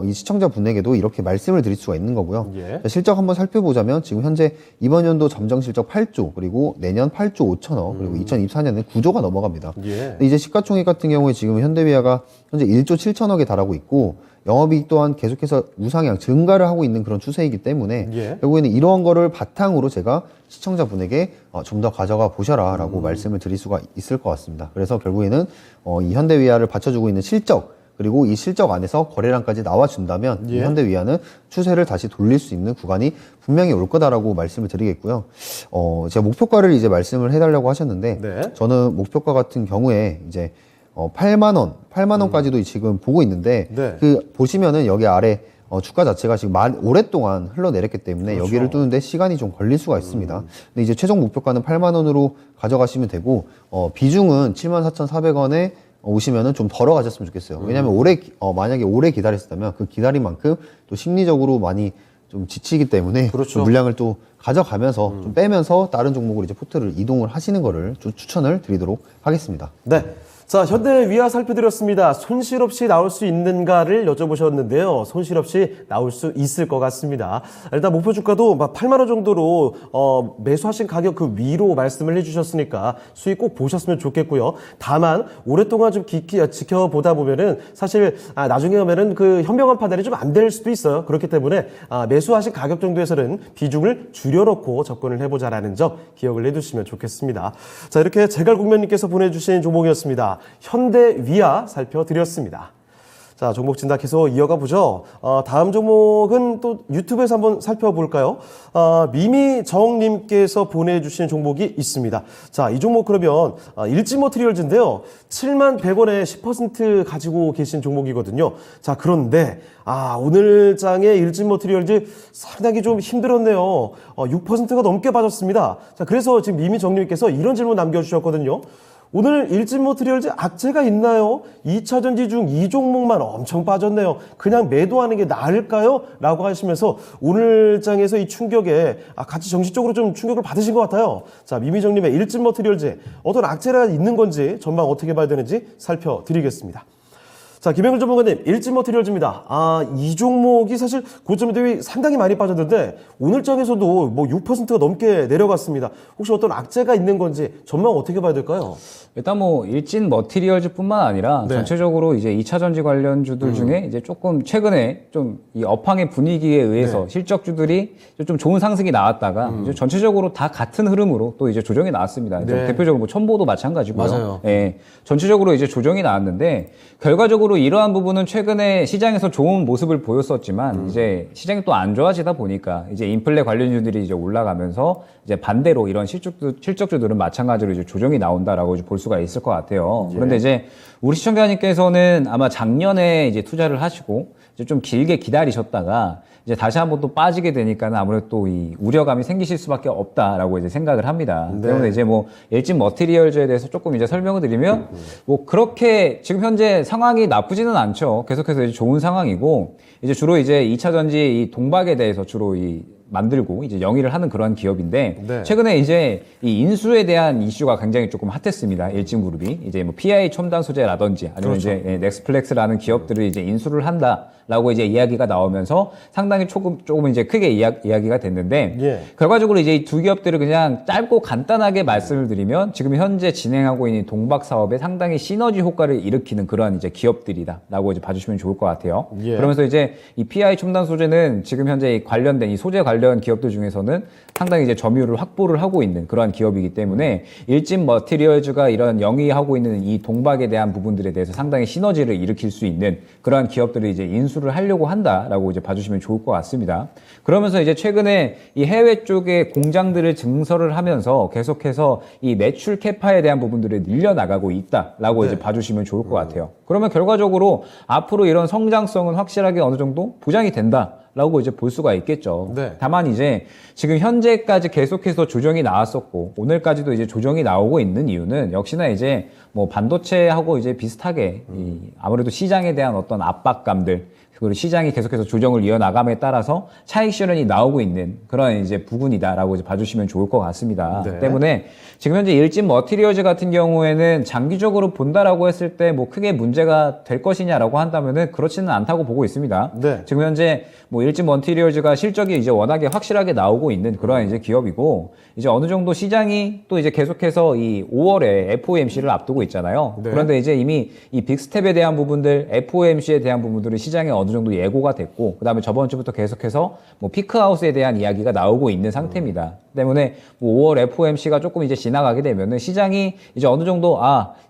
이 시청자분에게도 이렇게 말씀을 드릴 수가 있는 거고요. 예. 자, 실적 한번 살펴보자면 지금 현재 이번 연도 점정 실적 8조, 그리고 내년 8조 5천억, 그리고 2024년에 9조가 넘어갑니다. 예. 근데 이제 시가총액 같은 경우에 지금 현대위아가 현재 1조 7천억에 달하고 있고 영업이익 또한 계속해서 우상향 증가를 하고 있는 그런 추세이기 때문에 예. 결국에는 이러한 거를 바탕으로 제가 시청자분에게 좀 더 가져가 보셔라라고 말씀을 드릴 수가 있을 것 같습니다. 그래서 결국에는 이 현대위아를 받쳐주고 있는 실적, 그리고 이 실적 안에서 거래량까지 나와준다면 이 예. 현대위아는 추세를 다시 돌릴 수 있는 구간이 분명히 올 거다라고 말씀을 드리겠고요. 제가 목표가를 이제 말씀을 해달라고 하셨는데 네. 저는 목표가 같은 경우에 이제 8만 원까지도 지금 보고 있는데 네. 그 보시면은 여기 아래 주가 자체가 지금 오랫동안 흘러내렸기 때문에 그렇죠. 여기를 뚫는데 시간이 좀 걸릴 수가 있습니다. 근데 이제 최종 목표가는 8만 원으로 가져가시면 되고 비중은 74,400원에 오시면은 좀 덜어 가셨으면 좋겠어요. 왜냐하면 만약에 오래 기다렸다면 그 기다린 만큼 또 심리적으로 많이 좀 지치기 때문에 그렇죠. 그 물량을 또 가져가면서 좀 빼면서 다른 종목으로 이제 포트를 이동을 하시는 거를 추천을 드리도록 하겠습니다. 네. 자, 현대위아 살펴드렸습니다. 손실 없이 나올 수 있는가를 여쭤보셨는데요. 손실 없이 나올 수 있을 것 같습니다. 일단 목표 주가도 8만 원 정도로 매수하신 가격 그 위로 말씀을 해주셨으니까 수익 꼭 보셨으면 좋겠고요. 다만 오랫동안 좀 깊이 지켜보다 보면은 사실 나중에 오면은 그 현명한 판단이 좀 안 될 수도 있어요. 그렇기 때문에 매수하신 가격 정도에서는 비중을 줄여놓고 접근을 해보자라는 점 기억을 해두시면 좋겠습니다. 자, 이렇게 제갈국면님께서 보내주신 종목이었습니다. 현대위아 살펴드렸습니다. 자, 종목 진단 계속 이어가 보죠. 다음 종목은 또 유튜브에서 한번 살펴볼까요? 미미정님께서 보내주신 종목이 있습니다. 자, 이 종목 그러면 일지머티리얼즈인데요. 7100원에 10% 가지고 계신 종목이거든요. 자, 그런데 오늘 장의 일지머티리얼즈 상당히 좀 힘들었네요. 6%가 넘게 빠졌습니다. 자, 그래서 지금 미미정님께서 이런 질문 남겨주셨거든요. 오늘 일진모트리얼즈 악재가 있나요? 2차 전지 중 이 종목만 엄청 빠졌네요. 그냥 매도하는 게 나을까요? 라고 하시면서 오늘 장에서 이 충격에 같이 정신적으로 좀 충격을 받으신 것 같아요. 자, 미미정님의 일진모트리얼즈 어떤 악재가 있는 건지 전망 어떻게 봐야 되는지 살펴드리겠습니다. 자, 김영일 전문가님, 일진머티리얼즈입니다. 이 종목이 사실 고점 대비 상당히 많이 빠졌는데 오늘 장에서도 뭐 6%가 넘게 내려갔습니다. 혹시 어떤 악재가 있는 건지 전망 어떻게 봐야 될까요? 일단 뭐 일진 머티리얼즈뿐만 아니라 네. 전체적으로 이제 2차 전지 관련주들 중에 이제 조금 최근에 좀 이 업황의 분위기에 의해서 네. 실적주들이 좀 좋은 상승이 나왔다가 이제 전체적으로 다 같은 흐름으로 또 이제 조정이 나왔습니다. 이제 네. 대표적으로 뭐 첨보도 마찬가지고요. 맞아요. 예, 전체적으로 이제 조정이 나왔는데 결과적으로 이러한 부분은 최근에 시장에서 좋은 모습을 보였었지만 이제 시장이 또 안 좋아지다 보니까 이제 인플레 관련주들이 이제 올라가면서 이제 반대로 이런 실적주들은 마찬가지로 이제 조정이 나온다라고 이제 볼 수가 있을 것 같아요. 그런데 이제 우리 시청자님께서는 아마 작년에 이제 투자를 하시고 이제 좀 길게 기다리셨다가 이제 다시 한번 또 빠지게 되니까는 아무래도 또 이 우려감이 생기실 수밖에 없다라고 이제 생각을 합니다. 네. 그러면 이제 뭐 일진 머티리얼즈에 대해서 조금 이제 설명을 드리면 뭐 그렇게 지금 현재 상황이 나쁘지는 않죠. 계속해서 이제 좋은 상황이고 이제 주로 이제 2차 전지 이 동박에 대해서 주로 이 만들고 이제 영위를 하는 그러한 기업인데 네. 최근에 이제 이 인수에 대한 이슈가 굉장히 조금 핫했습니다. 일진그룹이 이제 뭐 PI 첨단 소재라든지 아니면 그렇죠. 이제 넥스플렉스라는 기업들을 이제 인수를 한다. 라고 이제 이야기가 나오면서 상당히 조금 이제 크게 이야기가 됐는데 예. 결과적으로 이제 이 두 기업들을 그냥 짧고 간단하게 말씀을 드리면 지금 현재 진행하고 있는 동박 사업에 상당히 시너지 효과를 일으키는 그러한 이제 기업들이다라고 이제 봐주시면 좋을 것 같아요. 예. 그러면서 이제 이 PI 첨단 소재는 지금 현재 이 관련된 이 소재 관련 기업들 중에서는 상당히 이제 점유율을 확보를 하고 있는 그러한 기업이기 때문에 일진 머티리얼즈가 이런 영위하고 있는 이 동박에 대한 부분들에 대해서 상당히 시너지를 일으킬 수 있는 그러한 기업들을 이제 인수를 하려고 한다라고 이제 봐주시면 좋을 것 같습니다. 그러면서 이제 최근에 이 해외 쪽에 공장들을 증설을 하면서 계속해서 이 매출 캐파에 대한 부분들을 늘려나가고 있다라고 이제 봐주시면 좋을 것 같아요. 그러면 결과적으로 앞으로 이런 성장성은 확실하게 어느 정도 보장이 된다라고 이제 볼 수가 있겠죠. 네. 다만 이제 지금 현재까지 계속해서 조정이 나왔었고 오늘까지도 이제 조정이 나오고 있는 이유는 역시나 이제 뭐 반도체하고 이제 비슷하게 이 아무래도 시장에 대한 어떤 압박감들 그리고 시장이 계속해서 조정을 이어나감에 따라서 차익 실현이 나오고 있는 그런 이제 부분이다라고 이제 봐주시면 좋을 것 같습니다. 네. 때문에 지금 현재 일진 머티리얼즈 같은 경우에는 장기적으로 본다라고 했을 때 뭐 크게 문제가 될 것이냐라고 한다면은 그렇지는 않다고 보고 있습니다. 네. 지금 현재 뭐 일진 머티리얼즈가 실적이 이제 워낙에 확실하게 나오고 있는 그러한 이제 기업이고 이제 어느 정도 시장이 또 이제 계속해서 이 5월에 FOMC를 앞두고 있잖아요. 네. 그런데 이제 이미 이 빅스텝에 대한 부분들, FOMC에 대한 부분들이 시장에 어느 정도 예고가 됐고, 그 다음에 저번 주부터 계속해서 뭐 피크하우스에 대한 이야기가 나오고 있는 상태입니다. 때문에 뭐 5월 FOMC가 조금 이제 지나가게 되면은 시장이 이제 어느 정도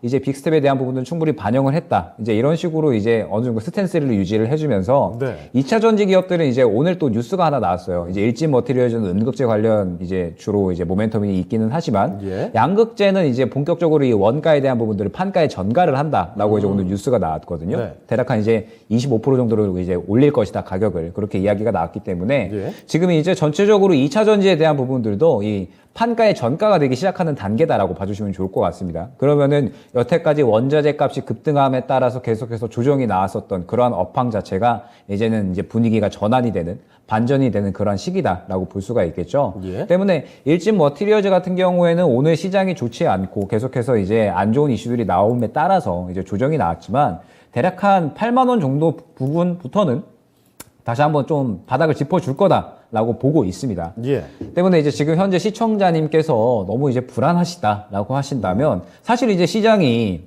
이제 빅스텝에 대한 부분들은 충분히 반영을 했다. 이제 이런 식으로 이제 어느 정도 스탠스를 유지를 해주면서 네. 2차 전지 기업들은 이제 오늘 또 뉴스가 하나 나왔어요. 이제 일진 머티리얼즈는 음극재 관련 이제 주로 이제 모멘텀이 있기는 하지만 예. 양극재는 이제 본격적으로 이 원가에 대한 부분들을 판가에 전가를 한다라고 이제 오늘 뉴스가 나왔거든요. 네. 대략 한 이제 25% 정도로 이제 올릴 것이다 가격을 그렇게 이야기가 나왔기 때문에 예. 지금 이제 전체적으로 2차 전지에 대한 부분들도 이 판가의 전가가 되기 시작하는 단계다라고 봐주시면 좋을 것 같습니다. 그러면은 여태까지 원자재 값이 급등함에 따라서 계속해서 조정이 나왔었던 그러한 업황 자체가 이제는 이제 분위기가 전환이 되는 반전이 되는 그런 시기다라고 볼 수가 있겠죠. 예. 때문에 일진 머티리얼즈 같은 경우에는 오늘 시장이 좋지 않고 계속해서 이제 안 좋은 이슈들이 나옴에 따라서 이제 조정이 나왔지만 대략 한 8만 원 정도 부분부터는 다시 한번 좀 바닥을 짚어줄 거다라고 보고 있습니다. 예. 때문에 이제 지금 현재 시청자님께서 너무 이제 불안하시다라고 하신다면 사실 이제 시장이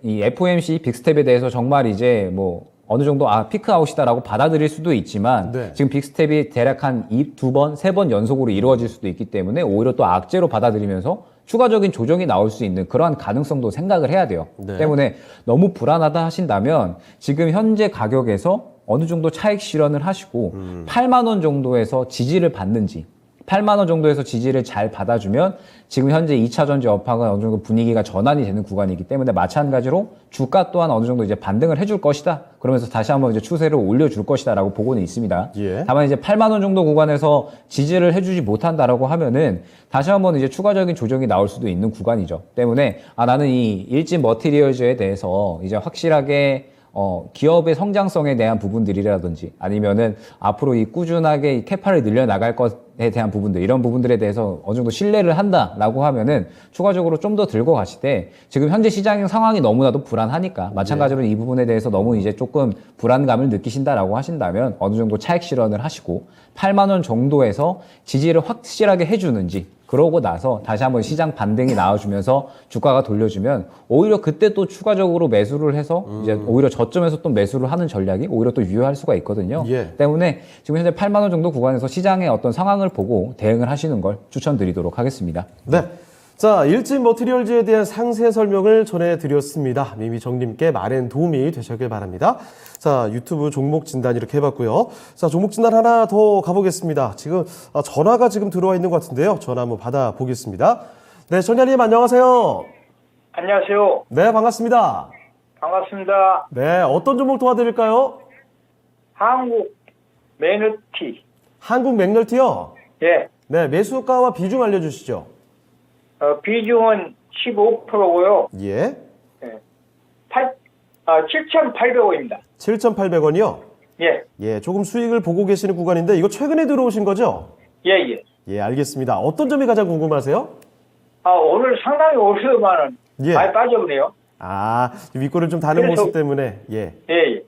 이 FOMC 빅스텝에 대해서 정말 이제 뭐 어느 정도 피크아웃이다라고 받아들일 수도 있지만 네. 지금 빅스텝이 대략 한 2번, 3번 연속으로 이루어질 수도 있기 때문에 오히려 또 악재로 받아들이면서 추가적인 조정이 나올 수 있는 그러한 가능성도 생각을 해야 돼요. 네. 때문에 너무 불안하다 하신다면 지금 현재 가격에서 어느 정도 차익 실현을 하시고 8만 원 정도에서 지지를 받는지 8만 원 정도에서 지지를 잘 받아주면 지금 현재 2차 전지 업황은 어느 정도 분위기가 전환이 되는 구간이기 때문에 마찬가지로 주가 또한 어느 정도 이제 반등을 해줄 것이다. 그러면서 다시 한번 이제 추세를 올려줄 것이다라고 보고는 있습니다. 예. 다만 이제 8만 원 정도 구간에서 지지를 해주지 못한다라고 하면은 다시 한번 이제 추가적인 조정이 나올 수도 있는 구간이죠. 때문에 나는 이 일진 머티리얼즈에 대해서 이제 확실하게 기업의 성장성에 대한 부분들이라든지 아니면은 앞으로 이 꾸준하게 이 캐파를 늘려나갈 것에 대한 부분들, 이런 부분들에 대해서 어느 정도 신뢰를 한다라고 하면은 추가적으로 좀 더 들고 가실 때 지금 현재 시장 상황이 너무나도 불안하니까 마찬가지로 이 부분에 대해서 너무 이제 조금 불안감을 느끼신다라고 하신다면 어느 정도 차익 실현을 하시고 8만 원 정도에서 지지를 확실하게 해주는지 그러고 나서 다시 한번 시장 반등이 나와주면서 주가가 돌려주면 오히려 그때 또 추가적으로 매수를 해서 이제 오히려 저점에서 또 매수를 하는 전략이 오히려 또 유효할 수가 있거든요. 예. 때문에 지금 현재 8만 원 정도 구간에서 시장의 어떤 상황을 보고 대응을 하시는 걸 추천드리도록 하겠습니다. 네. 자, 일진 머티리얼즈에 대한 상세 설명을 전해드렸습니다. 미미정님께 많은 도움이 되셨길 바랍니다. 자, 유튜브 종목 진단 이렇게 해봤고요. 자, 종목 진단 하나 더 가보겠습니다. 지금 전화가 지금 들어와 있는 것 같은데요. 전화 한번 받아보겠습니다. 네, 전자님 안녕하세요. 안녕하세요. 네, 반갑습니다. 반갑습니다. 네, 어떤 종목 도와드릴까요? 한국 메누티. 한국 맥널티요. 예. 네, 매수가와 비중 알려주시죠. 비중은 15%고요. 예. 7,800원입니다. 7,800원이요. 예. 예, 조금 수익을 보고 계시는 구간인데 이거 최근에 들어오신 거죠? 예, 예. 예, 알겠습니다. 어떤 점이 가장 궁금하세요? 오늘 상당히 오르더만은 예. 많이 빠져버네요. 윗골을 좀 다는 그래서- 모습 때문에. 예. 예, 예.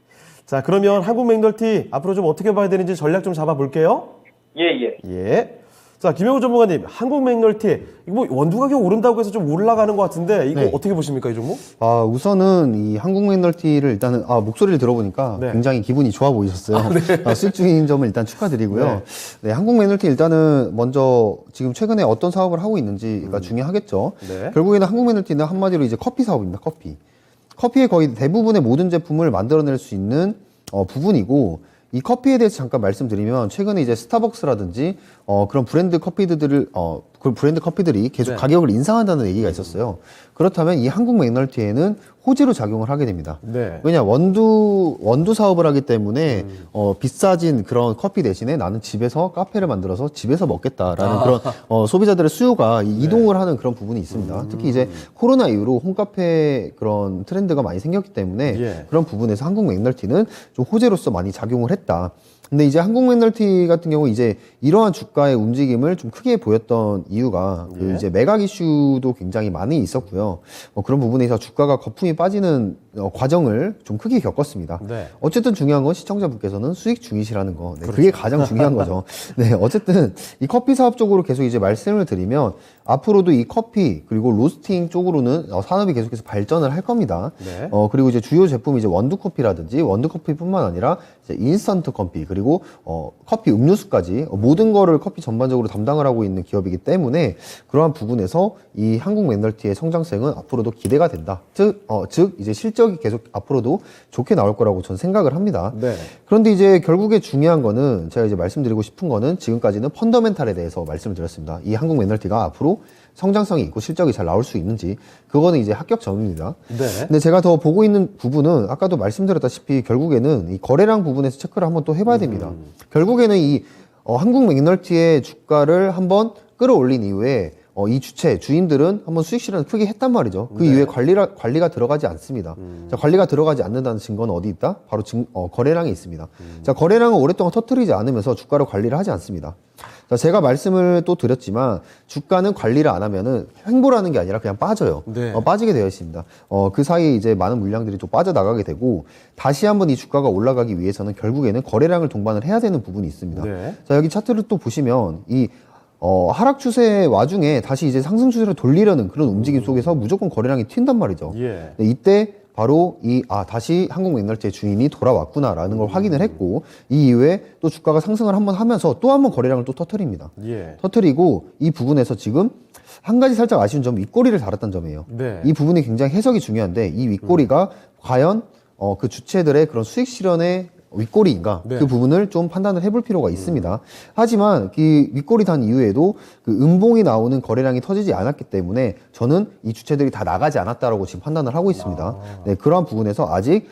자, 그러면 한국 맥널티 앞으로 좀 어떻게 봐야 되는지 전략 좀 잡아볼게요. 예. 예. 자, 김영우 전문가님, 한국 맥널티 이거 뭐 원두 가격 오른다고 해서 좀 올라가는 것 같은데 이거 네. 어떻게 보십니까, 이 종목? 우선은 이 한국 맥널티를 일단은 목소리를 들어보니까 네. 굉장히 기분이 좋아 보이셨어요. 수익 중인 점을 일단 축하드리고요. 네. 네, 한국 맥널티 일단은 먼저 지금 최근에 어떤 사업을 하고 있는지가 중요하겠죠. 네. 결국에는 한국 맥널티는 한마디로 이제 커피 사업입니다. 커피의 거의 대부분의 모든 제품을 만들어낼 수 있는 부분이고, 이 커피에 대해서 잠깐 말씀드리면 최근에 이제 스타벅스라든지 그런 브랜드 커피들이 계속 네. 가격을 인상한다는 얘기가 있었어요. 그렇다면 이 한국 맥널티에는 호재로 작용을 하게 됩니다. 네. 왜냐 원두 사업을 하기 때문에 비싸진 그런 커피 대신에 나는 집에서 카페를 만들어서 집에서 먹겠다라는 그런 소비자들의 수요가 이동을 하는 그런 부분이 있습니다. 특히 이제 코로나 이후로 홈카페 그런 트렌드가 많이 생겼기 때문에 예. 그런 부분에서 한국 맥널티는 좀 호재로서 많이 작용을 했다. 근데 이제 한국 맥널티 같은 경우 이제 이러한 주가의 움직임을 좀 크게 보였던 이유가 그 이제 매각 이슈도 굉장히 많이 있었고요. 그런 부분에서 주가가 거품이 빠지는 과정을 좀 크게 겪었습니다. 네. 어쨌든 중요한 건 시청자분께서는 수익 중이시라는 거. 네, 그게 가장 중요한 거죠. 네, 어쨌든 이 커피 사업 쪽으로 계속 이제 말씀을 드리면 앞으로도 이 커피 그리고 로스팅 쪽으로는 산업이 계속해서 발전을 할 겁니다. 네. 그리고 이제 주요 제품이 이제 원두 커피라든지 원두 커피뿐만 아니라 이제 인스턴트 커피 그리고 커피 음료수까지 모든 거를 커피 전반적으로 담당을 하고 있는 기업이기 때문에 그러한 부분에서 이 한국 맥널티의 성장성은 앞으로도 기대가 된다. 즉 이제 실적이 계속 앞으로도 좋게 나올 거라고 저는 생각을 합니다. 네. 그런데 이제 결국에 중요한 거는 제가 이제 말씀드리고 싶은 거는 지금까지는 펀더멘탈에 대해서 말씀을 드렸습니다. 이 한국 맥널티가 앞으로 성장성이 있고 실적이 잘 나올 수 있는지 그거는 이제 합격 점입니다. 네. 근데 제가 더 보고 있는 부분은 아까도 말씀드렸다시피 결국에는 이 거래량 부분에서 체크를 한번 또 해봐야 됩니다. 결국에는 이 한국 맥널티의 주가를 한번 끌어올린 이후에 이 주인들은 한번 수익 실현을 크게 했단 말이죠. 그 이후에 관리가 들어가지 않습니다. 자, 관리가 들어가지 않는다는 증거는 어디 있다? 바로 거래량이 있습니다. 자, 거래량을 오랫동안 터뜨리지 않으면서 주가를 관리를 하지 않습니다. 자, 제가 말씀을 또 드렸지만 주가는 관리를 안 하면은 횡보라는 게 아니라 그냥 빠져요. 네. 빠지게 되어 있습니다. 그 사이에 이제 많은 물량들이 또 빠져나가게 되고 다시 한번 이 주가가 올라가기 위해서는 결국에는 거래량을 동반을 해야 되는 부분이 있습니다. 네. 자, 여기 차트를 또 보시면 이 하락 추세 와중에 다시 이제 상승 추세를 돌리려는 그런 움직임 속에서 무조건 거래량이 튄단 말이죠. 예. 네, 이때 바로 다시 한국 맥널티의 주인이 돌아왔구나라는 걸 확인을 했고, 이 이후에 또 주가가 상승을 한번 하면서 또 한번 거래량을 또 터뜨립니다. 예. 터뜨리고 이 부분에서 지금 한 가지 살짝 아쉬운 점은 윗꼬리를 달았다는 점이에요. 네. 이 부분이 굉장히 해석이 중요한데 이 윗꼬리가 과연 그 주체들의 그런 수익 실현의 윗꼬리인가 네. 그 부분을 좀 판단을 해볼 필요가 있습니다. 하지만 이 윗꼬리 단 이후에도 그 음봉이 나오는 거래량이 터지지 않았기 때문에 저는 이 주체들이 다 나가지 않았다라고 지금 판단을 하고 있습니다. 네, 그러한 부분에서 아직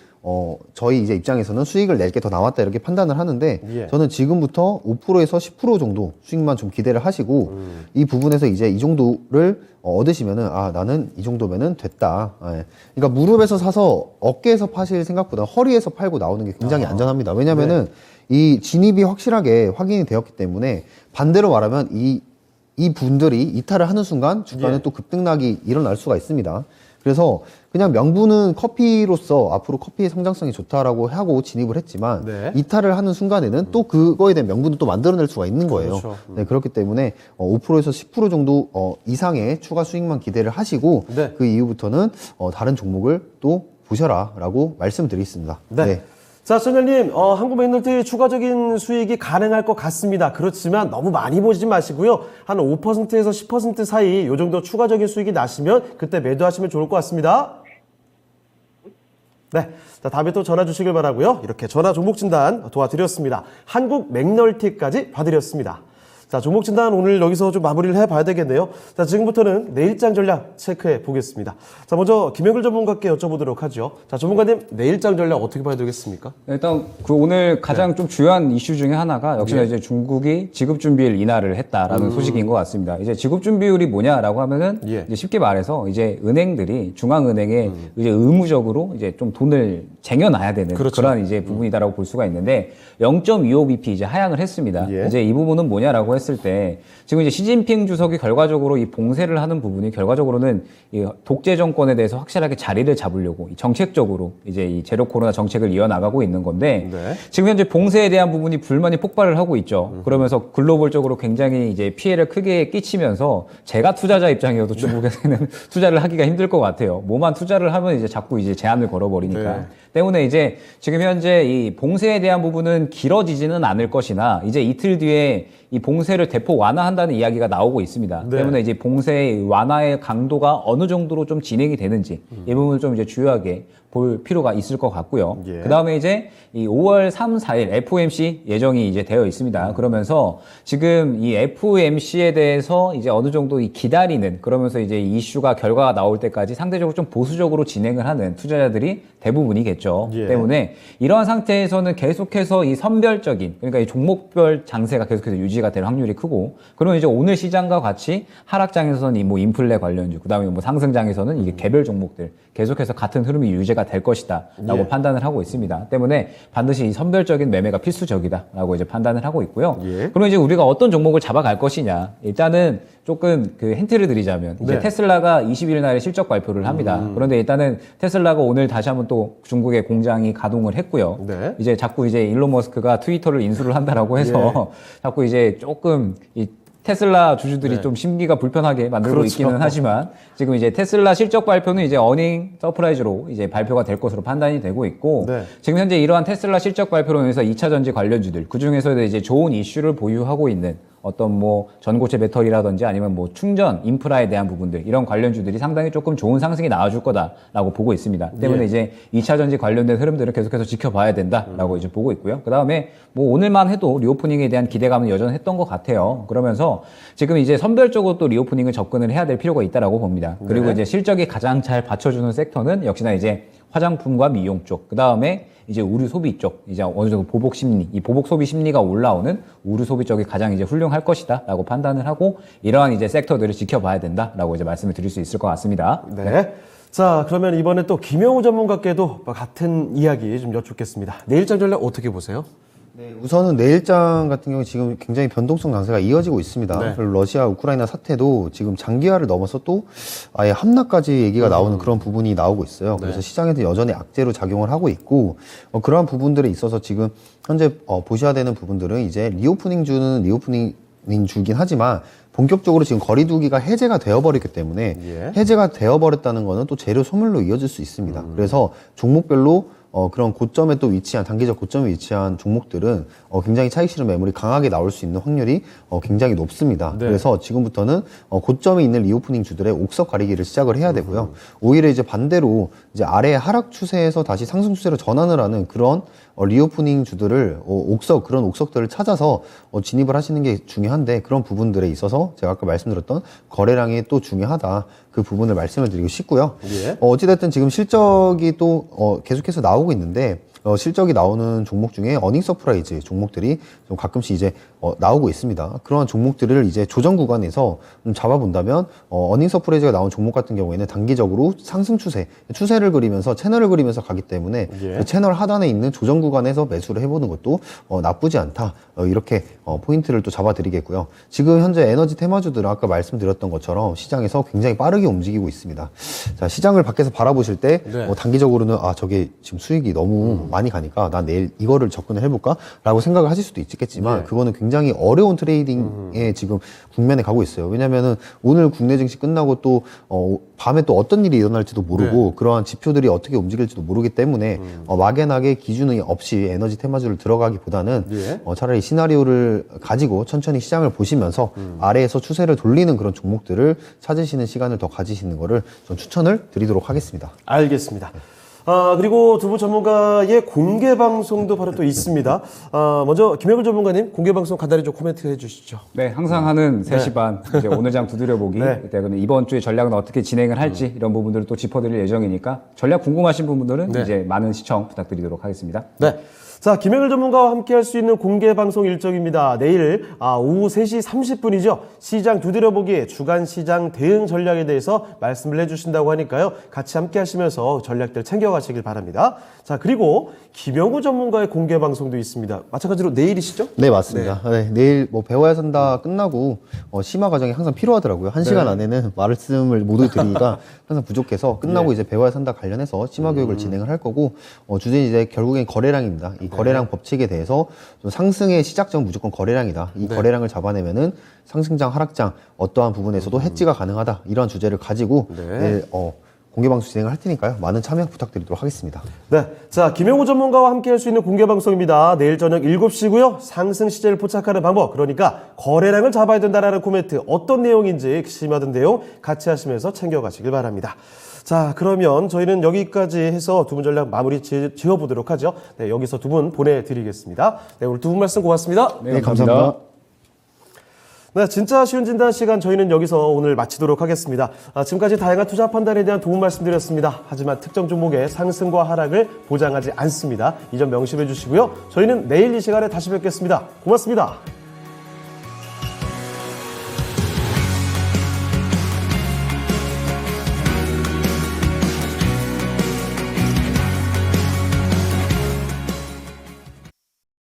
저희 이제 입장에서는 수익을 낼 게 더 남았다 이렇게 판단을 하는데 예. 저는 지금부터 5%에서 10% 정도 수익만 좀 기대를 하시고 이 부분에서 이제 이 정도를 얻으시면은 나는 이 정도면은 됐다. 예. 그러니까 무릎에서 사서 어깨에서 파실 생각보다 허리에서 팔고 나오는 게 굉장히 안전합니다. 왜냐면은 이 진입이 확실하게 확인이 되었기 때문에 반대로 말하면 이 분들이 이탈을 하는 순간 주가는 예. 또 급등락이 일어날 수가 있습니다. 그래서 그냥 명분은 커피로서 앞으로 커피의 성장성이 좋다라고 하고 진입을 했지만 네. 이탈을 하는 순간에는 또 그거에 대한 명분도 또 만들어낼 수가 있는 거예요. 그렇죠. 네, 그렇기 때문에 5%에서 10% 정도 이상의 추가 수익만 기대를 하시고 네. 그 이후부터는 다른 종목을 또 보셔라라고 말씀드리겠습니다. 네. 자, 시청자님, 한국 맥널티 추가적인 수익이 가능할 것 같습니다. 그렇지만 너무 많이 보지 마시고요. 한 5%에서 10% 사이 요 정도 추가적인 수익이 나시면 그때 매도하시면 좋을 것 같습니다. 네. 자, 다음에 또 전화 주시길 바라고요. 이렇게 전화 종목 진단 도와드렸습니다. 한국 맥널티까지 봐드렸습니다. 자, 종목 진단 오늘 여기서 좀 마무리를 해봐야 되겠네요. 자, 지금부터는 내일장 전략 체크해 보겠습니다. 자, 먼저 김영글 전문가께 여쭤보도록 하죠. 자, 전문가님, 내일장 전략 어떻게 봐야 되겠습니까? 일단 그 오늘 가장 좀 주요한 이슈 중에 하나가 역시나 이제 중국이 지급 준비율 인하를 했다라는 소식인 것 같습니다. 이제 지급 준비율이 뭐냐라고 하면은 예. 이제 쉽게 말해서 이제 은행들이 중앙은행에 이제 의무적으로 이제 좀 돈을 쟁여놔야 되는 그렇죠. 그런 이제 부분이다라고 볼 수가 있는데 0.25bp 이제 하향을 했습니다. 예. 이제 이 부분은 뭐냐라고 한다라고 했을 때 지금 이제 시진핑 주석이 결과적으로 이 봉쇄를 하는 부분이 결과적으로는 이 독재 정권에 대해서 확실하게 자리를 잡으려고 이 정책적으로 이제 이 제로 코로나 정책을 이어나가고 있는 건데 네. 지금 현재 봉쇄에 대한 부분이 불만이 폭발을 하고 있죠. 그러면서 글로벌적으로 굉장히 이제 피해를 크게 끼치면서 제가 투자자 입장이어도 중국에서는 투자를 하기가 힘들 것 같아요. 뭐만 투자를 하면 이제 자꾸 이제 제한을 걸어버리니까. 네. 때문에 이제 지금 현재 이 봉쇄에 대한 부분은 길어지지는 않을 것이나 이제 이틀 뒤에 이 봉쇄를 대폭 완화한다는 이야기가 나오고 있습니다. 네. 때문에 이제 봉쇄의 완화의 강도가 어느 정도로 좀 진행이 되는지 이 부분을 좀 이제 주요하게 볼 필요가 있을 것 같고요. 예. 그 다음에 이제 이 5월 3, 4일 FOMC 예정이 이제 되어 있습니다. 그러면서 지금 이 FOMC에 대해서 이제 어느 정도 이 기다리는 그러면서 이제 이슈가 결과가 나올 때까지 상대적으로 좀 보수적으로 진행을 하는 투자자들이 대부분이겠죠. 예. 때문에 이러한 상태에서는 계속해서 이 선별적인 그러니까 이 종목별 장세가 계속해서 유지가 될 확률이 크고 그러면 이제 오늘 시장과 같이 하락장에서는 이 뭐 인플레 관련주 그다음에 뭐 상승장에서는 이게 개별 종목들 계속해서 같은 흐름이 유지가 될 것이다라고 예. 판단을 하고 있습니다. 때문에 반드시 이 선별적인 매매가 필수적이다라고 이제 판단을 하고 있고요. 예. 그럼 이제 우리가 어떤 종목을 잡아갈 것이냐? 일단은 조금 그 힌트를 드리자면 이제 네. 테슬라가 20일 날에 실적 발표를 합니다. 그런데 일단은 테슬라가 오늘 다시 한번 또 중국의 공장이 가동을 했고요. 네. 이제 자꾸 이제 일론 머스크가 트위터를 인수를 한다라고 해서 자꾸 이제 조금 이 테슬라 주주들이 네. 좀 심기가 불편하게 만들고 그렇죠. 있기는 하지만 지금 이제 테슬라 실적 발표는 이제 어닝 서프라이즈로 이제 발표가 될 것으로 판단이 되고 있고 네. 지금 현재 이러한 테슬라 실적 발표로 인해서 2차 전지 관련주들 그 중에서도 이제 좋은 이슈를 보유하고 있는 어떤 뭐 전고체 배터리라든지 아니면 뭐 충전 인프라에 대한 부분들 이런 관련주들이 상당히 조금 좋은 상승이 나와줄 거다라고 보고 있습니다. 때문에 예. 이제 2차 전지 관련된 흐름들을 계속해서 지켜봐야 된다라고 이제 보고 있고요. 그 다음에 뭐 오늘만 해도 리오프닝에 대한 기대감은 여전했던 것 같아요. 그러면서 지금 이제 선별적으로 또 리오프닝을 접근을 해야 될 필요가 있다라고 봅니다. 그리고 네. 이제 실적이 가장 잘 받쳐주는 섹터는 역시나 이제 화장품과 미용 쪽, 그 다음에 이제 의류 소비 쪽, 이제 어느 정도 보복 심리, 이 보복 소비 심리가 올라오는 의류 소비 쪽이 가장 이제 훌륭할 것이다라고 판단을 하고 이러한 이제 섹터들을 지켜봐야 된다라고 이제 말씀을 드릴 수 있을 것 같습니다. 네. 자, 그러면 이번에 또 김영우 전문가께도 같은 이야기 좀 여쭙겠습니다. 내일장 전략 어떻게 보세요? 네, 우선은 내일장 같은 경우 지금 굉장히 변동성 강세가 이어지고 있습니다. 네. 그리고 러시아 우크라이나 사태도 지금 장기화를 넘어서 또 아예 함락까지 얘기가 나오는 그런 부분이 나오고 있어요. 그래서 시장에도 여전히 악재로 작용을 하고 있고 그러한 부분들에 있어서 지금 현재 보셔야 되는 부분들은 이제 리오프닝 주는 리오프닝 주긴 하지만 본격적으로 지금 거리두기가 해제가 되어버렸기 때문에 예. 해제가 되어버렸다는 거는 또 재료 소멸로 이어질 수 있습니다. 그래서 종목별로 그런 고점에 또 위치한, 단기적 고점에 위치한 종목들은 굉장히 차익 실현 매물이 강하게 나올 수 있는 확률이 굉장히 높습니다. 네. 그래서 지금부터는 고점에 있는 리오프닝 주들의 옥석 가리기를 시작을 해야 되고요. 오히려 이제 반대로 이제 아래 하락 추세에서 다시 상승 추세로 전환을 하는 그런 리오프닝 주들을 그런 옥석들을 찾아서 진입을 하시는 게 중요한데 그런 부분들에 있어서 제가 아까 말씀드렸던 거래량이 또 중요하다. 그 부분을 말씀을 드리고 싶고요. 예. 어찌됐든 지금 실적이 또 계속해서 나오고 있는데 실적이 나오는 종목 중에 어닝 서프라이즈 종목들이 좀 가끔씩 이제 나오고 있습니다. 그러한 종목들을 이제 조정 구간에서 좀 잡아본다면 어닝 서프라이즈가 나온 종목 같은 경우에는 단기적으로 상승 추세를 그리면서 채널을 그리면서 가기 때문에 예. 그 채널 하단에 있는 조정 구간에서 매수를 해보는 것도 나쁘지 않다. 이렇게 포인트를 또 잡아드리겠고요. 지금 현재 에너지 테마주들은 아까 말씀드렸던 것처럼 시장에서 굉장히 빠르게 움직이고 있습니다. 자, 시장을 밖에서 바라보실 때 네. 단기적으로는 저게 지금 수익이 너무 많이 가니까 난 내일 이거를 접근을 해볼까? 라고 생각을 하실 수도 있겠지만 네. 그거는 굉장히 어려운 트레이딩에 지금 국면에 가고 있어요. 왜냐면은 오늘 국내 증시 끝나고 또 밤에 또 어떤 일이 일어날지도 모르고 그러한 지표들이 어떻게 움직일지도 모르기 때문에 막연하게 기준이 없이 에너지 테마주를 들어가기보다는 예. 차라리 시나리오를 가지고 천천히 시장을 보시면서 아래에서 추세를 돌리는 그런 종목들을 찾으시는 시간을 더 가지시는 거를 전 추천을 드리도록 하겠습니다. 알겠습니다. 그리고 두 분 전문가의 공개 방송도 바로 또 있습니다. 먼저 김영우 전문가님 공개 방송 간단히 좀 코멘트 해주시죠. 네, 항상 하는 3시 반 이제 오늘 장 두드려보기. 네. 그때 그러면 이번 주에 전략은 어떻게 진행을 할지 이런 부분들을 또 짚어드릴 예정이니까 전략 궁금하신 분들은 네. 이제 많은 시청 부탁드리도록 하겠습니다. 네. 자, 김영일 전문가와 함께 할 수 있는 공개 방송 일정입니다. 내일 오후 3시 30분이죠. 시장 두드려보기 주간 시장 대응 전략에 대해서 말씀을 해주신다고 하니까요. 같이 함께 하시면서 전략들 챙겨가시길 바랍니다. 자, 그리고 김영우 전문가의 공개 방송도 있습니다. 마찬가지로 내일이시죠? 네, 맞습니다. 네, 내일 뭐 배워야 산다 끝나고 심화 과정이 항상 필요하더라고요. 1시간 안에는 말씀을 모두 드리기가 항상 부족해서 끝나고 이제 배워야 산다 관련해서 심화 교육을 진행을 할 거고 주제는 이제 결국엔 거래량입니다. 이 거래량 법칙에 대해서 좀 상승의 시작점 무조건 거래량이다. 이 거래량을 잡아내면은 상승장, 하락장 어떠한 부분에서도 해지가 가능하다. 이러한 주제를 가지고 내일 공개 방송 진행을 할 테니까요. 많은 참여 부탁드리도록 하겠습니다. 네. 자, 김영우 전문가와 함께 할 수 있는 공개 방송입니다. 내일 저녁 7시고요. 상승 시제를 포착하는 방법, 그러니까 거래량을 잡아야 된다라는 코멘트, 어떤 내용인지 심화된 내용 같이 하시면서 챙겨가시길 바랍니다. 자, 그러면 저희는 여기까지 해서 두 분 전략 마무리 지어보도록 하죠. 네, 여기서 두 분 보내드리겠습니다. 네, 오늘 두 분 말씀 고맙습니다. 네, 감사합니다. 네, 진짜 쉬운 진단 시간 저희는 여기서 오늘 마치도록 하겠습니다. 지금까지 다양한 투자 판단에 대한 도움 말씀드렸습니다. 하지만 특정 종목의 상승과 하락을 보장하지 않습니다. 이 점 명심해 주시고요. 저희는 내일 이 시간에 다시 뵙겠습니다. 고맙습니다.